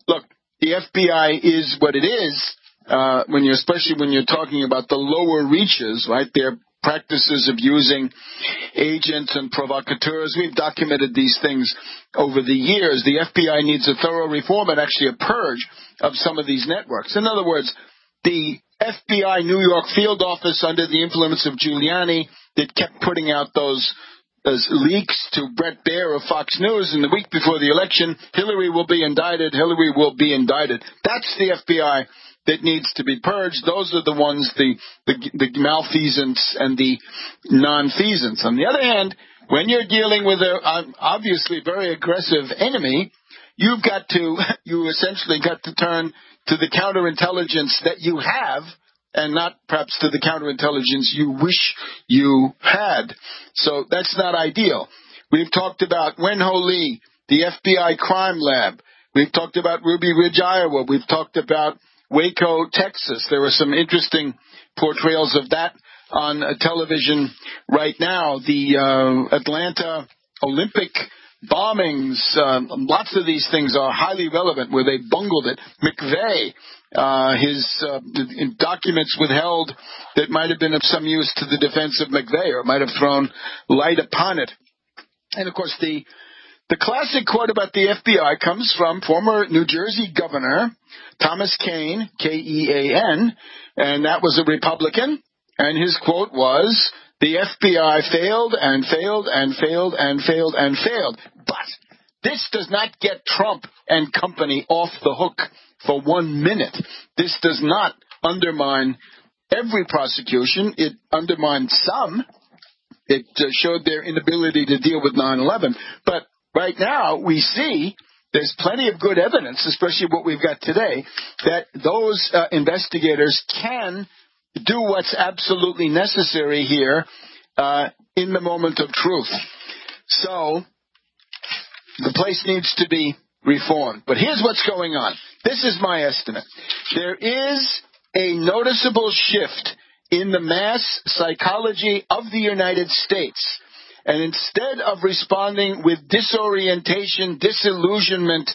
A: Look, the FBI is what it is, especially when you're talking about the lower reaches, right? Their practices of using agents and provocateurs. We've documented these things over the years. The FBI needs a thorough reform and actually a purge of some of these networks. In other words, the FBI New York field office under the influence of Giuliani that kept putting out those leaks to Bret Baier of Fox News in the week before the election, Hillary will be indicted, Hillary will be indicted. That's the FBI that needs to be purged. Those are the ones, the malfeasance and the nonfeasance. On the other hand, when you're dealing with an obviously very aggressive enemy, you essentially got to turn to the counterintelligence that you have, and not perhaps to the counterintelligence you wish you had. So that's not ideal. We've talked about Wenho Lee, the FBI crime lab. We've talked about Ruby Ridge, Iowa. We've talked about Waco, Texas. There were some interesting portrayals of that on television right now. The Atlanta Olympic bombings, lots of these things are highly relevant where they bungled it. McVeigh, his documents withheld that might have been of some use to the defense of McVeigh or might have thrown light upon it. And, of course, the classic quote about the FBI comes from former New Jersey Governor Thomas Kean, K-E-A-N, and that was a Republican, and his quote was, "The FBI failed and failed and failed and failed and failed." But this does not get Trump and company off the hook for 1 minute. This does not undermine every prosecution. It undermined some. It showed their inability to deal with 9/11. But right now we see there's plenty of good evidence, especially what we've got today, that those investigators can do what's absolutely necessary here in the moment of truth. So the place needs to be reformed. But here's what's going on. This is my estimate. There is a noticeable shift in the mass psychology of the United States. And instead of responding with disorientation, disillusionment,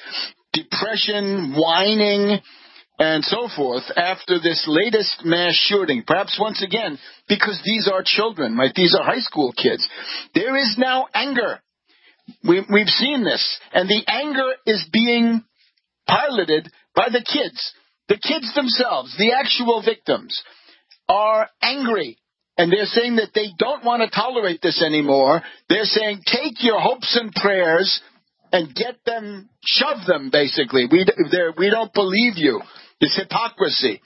A: depression, whining, and so forth after this latest mass shooting, perhaps once again, because these are children, right? These are high school kids. There is now anger. We've seen this. And the anger is being piloted by the kids. The kids themselves, the actual victims, are angry. And they're saying that they don't want to tolerate this anymore. They're saying, take your hopes and prayers and get them, shove them, basically. We don't believe you. It's hypocrisy.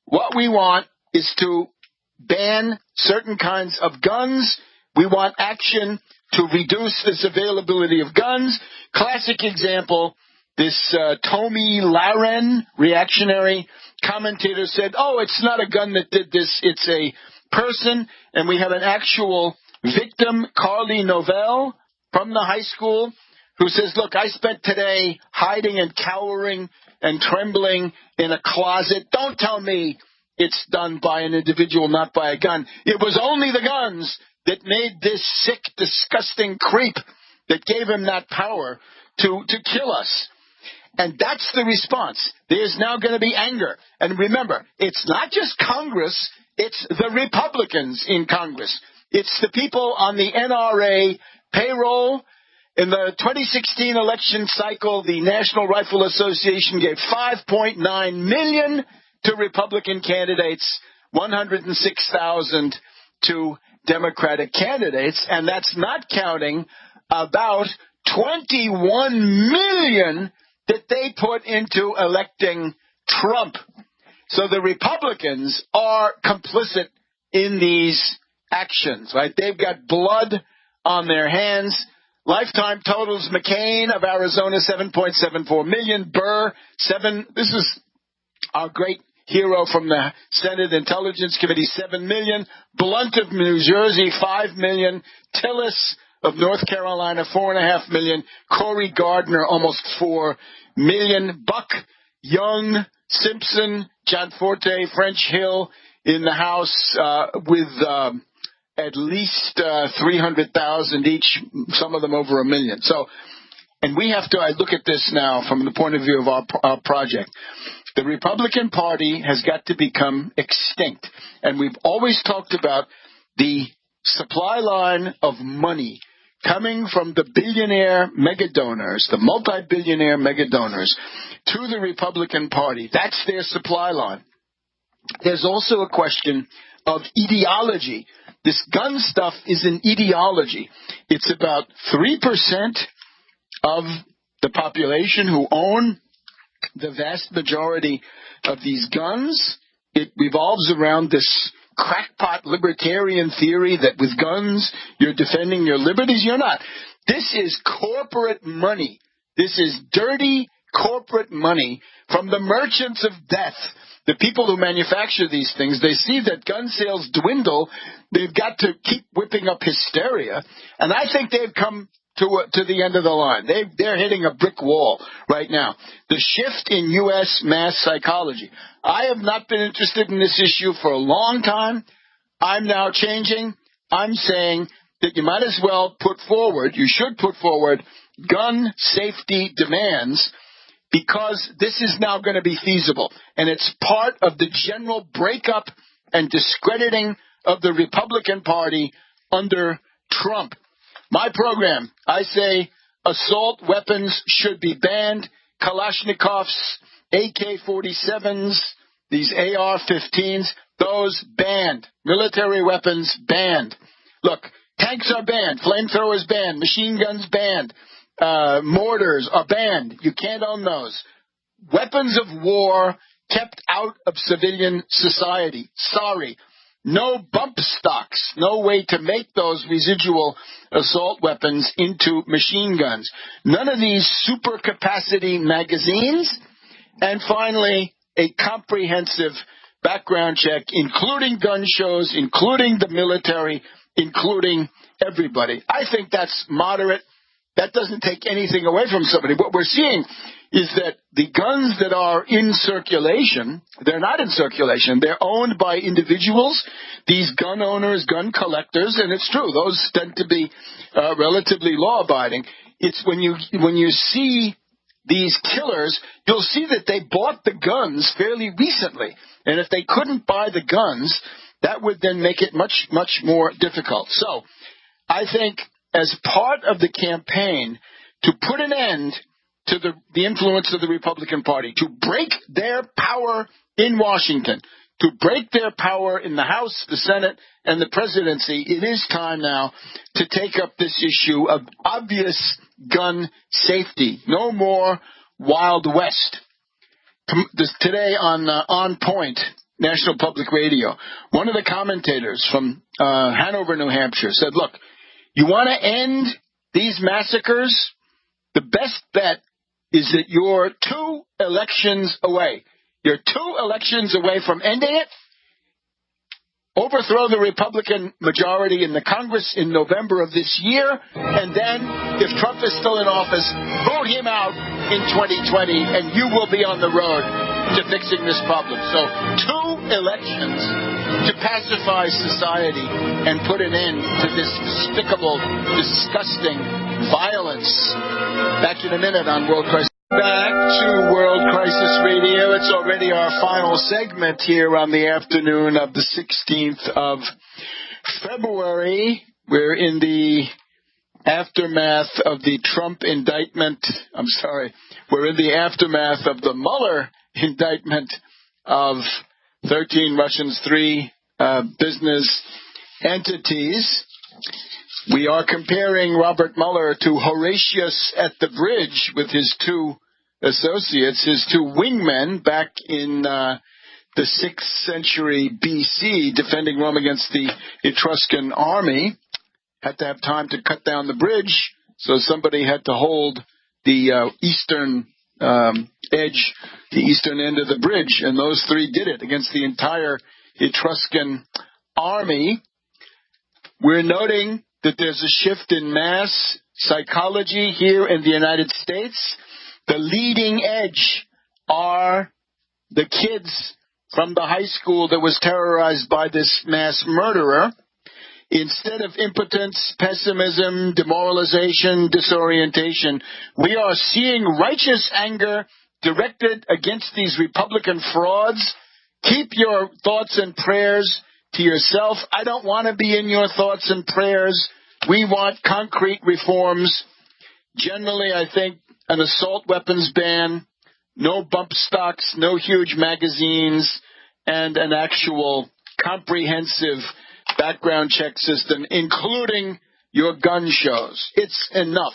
A: What we want is to ban certain kinds of guns. We want action to reduce this availability of guns. Classic example, this Tomi Lahren, reactionary commentator, said, oh, it's not a gun that did this, it's a person. And we have an actual victim, Carly Novell, from the high school, who says, look, I spent today hiding and cowering and trembling in a closet. Don't tell me it's done by an individual, not by a gun. It was only the guns that made this sick, disgusting creep that gave him that power to kill us. And that's the response. There's now going to be anger. And remember, it's not just Congress, it's the Republicans in Congress. It's the people on the NRA payroll. In the 2016 election cycle, the National Rifle Association gave $5.9 million to Republican candidates, $106,000 to Democratic candidates, and that's not counting about $21 million that they put into electing Trump. So the Republicans are complicit in these actions, right? They've got blood on their hands. Lifetime totals: McCain of Arizona, $7.74 million. Burr, $7. This is our great Hero from the Senate Intelligence Committee, $7 million. Blunt of New Jersey, $5 million. Tillis of North Carolina, $4.5 million. Cory Gardner, almost $4 million. Buck, Young, Simpson, Gianforte, French Hill in the House with at least 300,000 each, some of them over $1 million. So, and we have to, I look at this now from the point of view of our project. The Republican Party has got to become extinct. And we've always talked about the supply line of money coming from the billionaire mega donors, the multi-billionaire mega donors, to the Republican Party. That's their supply line. There's also a question of ideology. This gun stuff is an ideology. It's about 3% of the population who own the vast majority of these guns. It revolves around this crackpot libertarian theory that with guns you're defending your liberties. You're not. This is corporate money. This is dirty corporate money from the merchants of death. The people who manufacture these things, they see that gun sales dwindle. They've got to keep whipping up hysteria. And I think they've come to the end of the line. They're hitting a brick wall right now. The shift in U.S. mass psychology. I have not been interested in this issue for a long time. I'm now changing. I'm saying that you might as well you should put forward gun safety demands, because this is now going to be feasible. And it's part of the general breakup and discrediting of the Republican Party under Trump. My program, I say assault weapons should be banned. Kalashnikovs, AK-47s, these AR-15s, those banned. Military weapons banned. Look, tanks are banned. Flamethrowers banned. Machine guns banned. Mortars are banned. You can't own those. Weapons of war kept out of civilian society. Sorry. No bump stocks. No way to make those residual assault weapons into machine guns. None of these super capacity magazines. And finally, a comprehensive background check, including gun shows, including the military, including everybody. I think that's moderate. That doesn't take anything away from somebody. What we're seeing is that the guns that are in circulation, they're not in circulation. They're owned by individuals, these gun owners, gun collectors, and it's true. Those tend to be relatively law-abiding. It's when you see these killers, you'll see that they bought the guns fairly recently. And if they couldn't buy the guns, that would then make it much, much more difficult. So I think as part of the campaign to put an end to the influence of the Republican Party, to break their power in Washington, to break their power in the House, the Senate, and the presidency, it is time now to take up this issue of obvious gun safety. No more Wild West. Today on Point, National Public Radio, one of the commentators from Hanover, New Hampshire said, look, you want to end these massacres? The best bet is that you're 2 elections away. You're 2 elections away from ending it. Overthrow the Republican majority in the Congress in November of this year, and then, if Trump is still in office, vote him out in 2020, and you will be on the road to fixing this problem. So 2 elections to pacify society and put an end to this despicable, disgusting violence. Back in a minute on World Crisis. Back to World Crisis Radio. It's already our final segment here on the afternoon of the 16th of February. We're in the aftermath of the Trump indictment. We're in the aftermath of the Mueller indictment of 13 Russians, 3 business entities. We are comparing Robert Mueller to Horatius at the bridge with his 2 associates, his 2 wingmen back in the 6th century BC, defending Rome against the Etruscan army. Had to have time to cut down the bridge, so somebody had to hold the eastern edge, the eastern end of the bridge. And those three did it against the entire Etruscan army. We're noting that there's a shift in mass psychology here in the United States. The leading edge are the kids from the high school that was terrorized by this mass murderer. Instead of impotence, pessimism, demoralization, disorientation, we are seeing righteous anger directed against these Republican frauds. Keep your thoughts and prayers to yourself. I don't want to be in your thoughts and prayers. We want concrete reforms. Generally, I think an assault weapons ban, no bump stocks, no huge magazines, and an actual comprehensive background check system, including your gun shows. It's enough.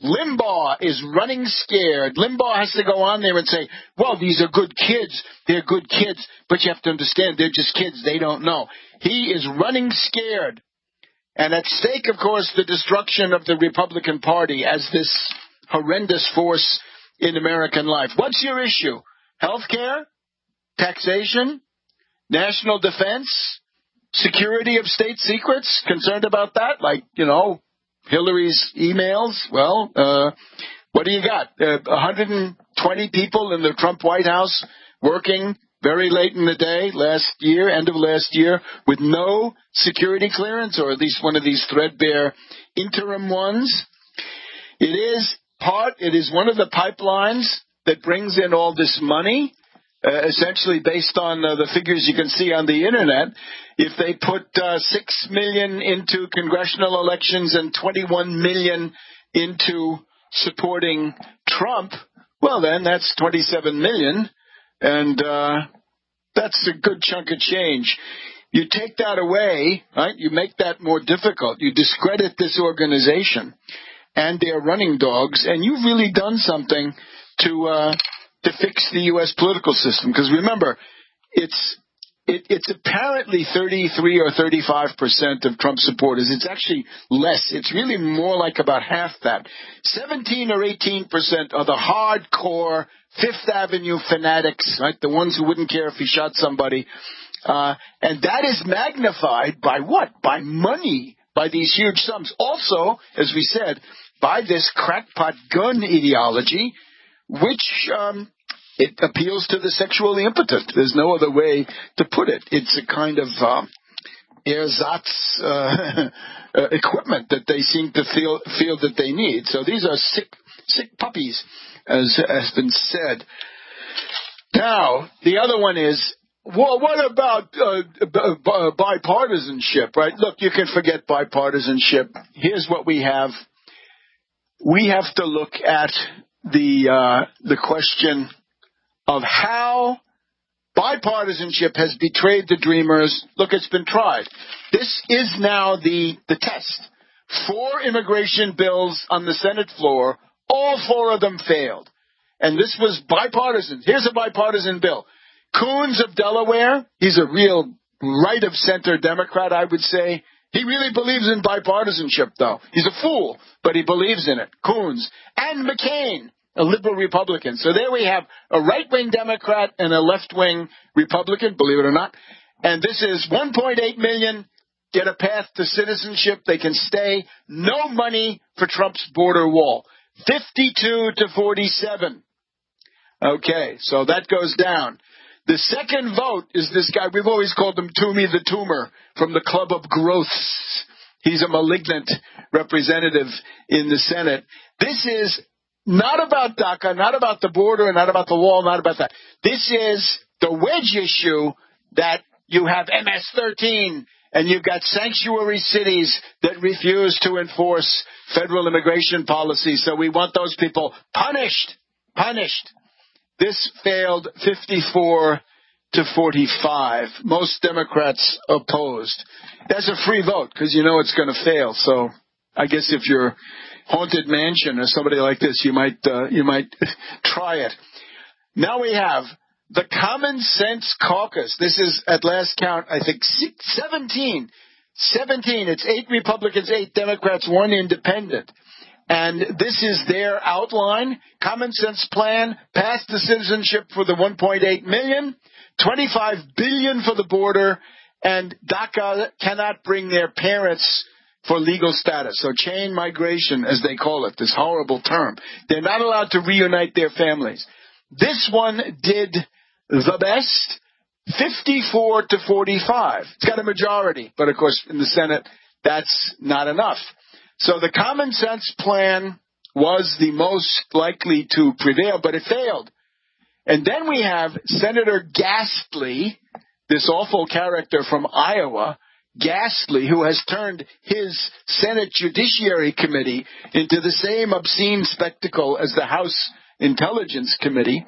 A: Limbaugh is running scared. Limbaugh has to go on there and say, well, these are good kids. They're good kids. But you have to understand, they're just kids. They don't know. He is running scared. And at stake, of course, the destruction of the Republican Party as this horrendous force in American life. What's your issue? Healthcare? Taxation? National defense? Security of state secrets? Concerned about that? Like, Hillary's emails? Well, what do you got? 120 people in the Trump White House working very late in the day end of last year, with no security clearance, or at least one of these threadbare interim ones. It is one of the pipelines that brings in all this money, essentially based on the figures you can see on the internet. If they put 6 million into congressional elections and 21 million into supporting Trump, well then that's 27 million, and that's a good chunk of change. You take that away, right? You make that more difficult. You discredit this organization and their running dogs, and you've really done something to fix the U.S. political system. Because remember, it's apparently 33 or 35% of Trump supporters. It's actually less. It's really more like about half that. 17 or 18% are the hardcore Fifth Avenue fanatics, right? The ones who wouldn't care if he shot somebody. And that is magnified by what? By money, by these huge sums. Also, as we said, by this crackpot gun ideology, which it appeals to the sexually impotent. There's no other way to put it. It's a kind of ersatz equipment that they seem to feel that they need. So these are sick puppies, as has been said. Now, the other one is, well, what about bipartisanship, right? Look, you can forget bipartisanship. Here's what we have. We have to look at the question of how bipartisanship has betrayed the dreamers. Look, it's been tried. This is now the test. 4 immigration bills on the Senate floor, all 4 of them failed. And this was bipartisan. Here's a bipartisan bill. Coons of Delaware, he's a real right-of-center Democrat, I would say. He really believes in bipartisanship, though. He's a fool, but he believes in it. Coons. And McCain, a liberal Republican. So there we have a right-wing Democrat and a left-wing Republican, believe it or not. And this is 1.8 million, get a path to citizenship. They can stay. No money for Trump's border wall. 52 to 47. Okay, so that goes down. The second vote is this guy. We've always called him Toomey the Tumor from the Club of Growths. He's a malignant representative in the Senate. This is not about DACA, not about the border, not about the wall, not about that. This is the wedge issue that you have MS-13 and you've got sanctuary cities that refuse to enforce federal immigration policy. So we want those people punished. This failed 54 to 45. Most Democrats opposed. That's a free vote because you know it's going to fail. So I guess if you're Haunted Mansion or somebody like this, you might try it. Now we have the Common Sense Caucus. This is, at last count, I think 17. It's 8 Republicans, 8 Democrats, 1 independent. And this is their outline. Common sense plan, pass the citizenship for the 1.8 million, 25 billion for the border, and DACA cannot bring their parents for legal status. So chain migration, as they call it, this horrible term. They're not allowed to reunite their families. This one did the best, 54 to 45. It's got a majority, but of course in the Senate, that's not enough. So the common sense plan was the most likely to prevail, but it failed. And then we have Senator Grassley, this awful character from Iowa, Grassley, who has turned his Senate Judiciary Committee into the same obscene spectacle as the House Intelligence Committee.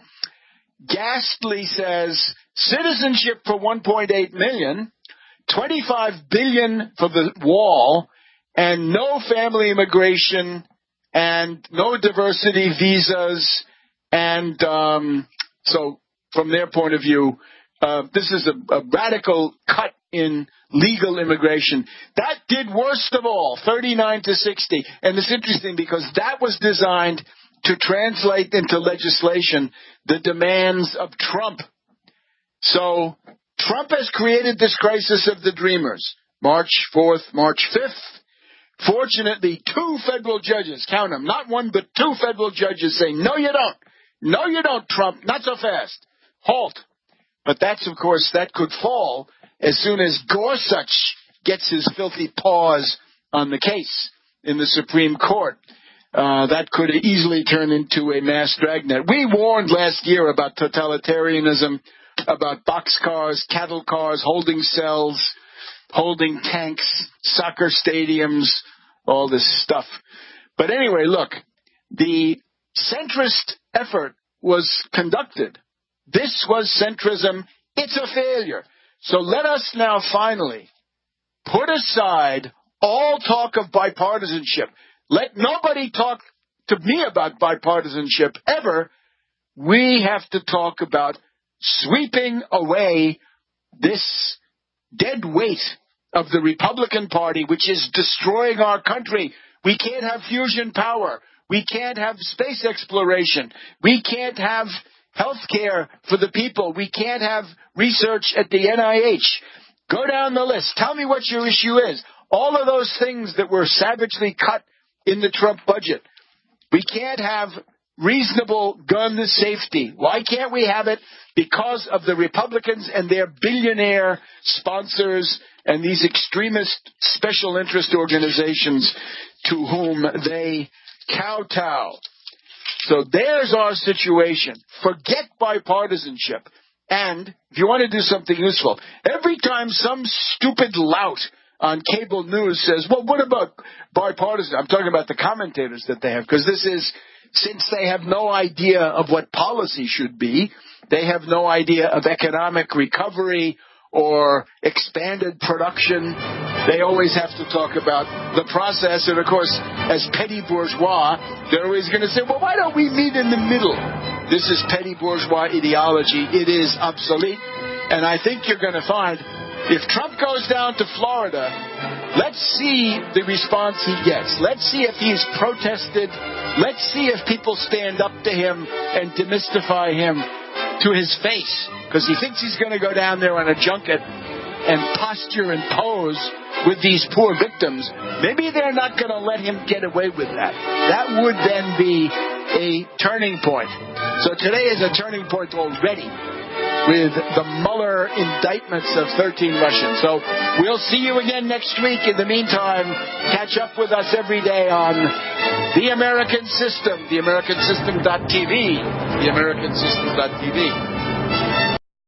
A: Grassley says citizenship for 1.8 million, 25 billion for the wall, and no family immigration, and no diversity visas, and so from their point of view, this is a radical cut in legal immigration. That did worst of all, 39 to 60. And it's interesting because that was designed to translate into legislation the demands of Trump. So Trump has created this crisis of the dreamers. March 4th, March 5th. Fortunately, 2 federal judges, count them, not one, but 2 federal judges say, no, you don't. No, you don't, Trump. Not so fast. Halt. But that's, of course, that could fall as soon as Gorsuch gets his filthy paws on the case in the Supreme Court. That could easily turn into a mass dragnet. We warned last year about totalitarianism, about boxcars, cattle cars, holding cells, holding tanks, soccer stadiums, all this stuff. But anyway, look, the centrist effort was conducted. This was centrism. It's a failure. So let us now finally put aside all talk of bipartisanship. Let nobody talk to me about bipartisanship ever. We have to talk about sweeping away this dead weight of the Republican Party, which is destroying our country. We can't have fusion power. We can't have space exploration. We can't have health care for the people. We can't have research at the NIH. Go down the list. Tell me what your issue is. All of those things that were savagely cut in the Trump budget. We can't have reasonable gun safety. Why can't we have it? Because of the Republicans and their billionaire sponsors and these extremist special interest organizations to whom they kowtow. So there's our situation. Forget bipartisanship. And if you want to do something useful, every time some stupid lout on cable news says, well, what about bipartisan? I'm talking about the commentators that they have, because this is, since they have no idea of what policy should be, they have no idea of economic recovery or expanded production. They always have to talk about the process. And, of course, as petty bourgeois, they're always going to say, well, why don't we meet in the middle? This is petty bourgeois ideology. It is obsolete. And I think you're going to find if Trump goes down to Florida, let's see the response he gets. Let's see if he's protested. Let's see if people stand up to him and demystify him to his face, because he thinks he's going to go down there on a junket and posture and pose with these poor victims. Maybe they're not going to let him get away with that. That would then be a turning point. So today is a turning point already with the Mueller indictments of 13 Russians. So we'll see you again next week. In the meantime, catch up with us every day on The American System, theamericans.tv, theamericans.tv.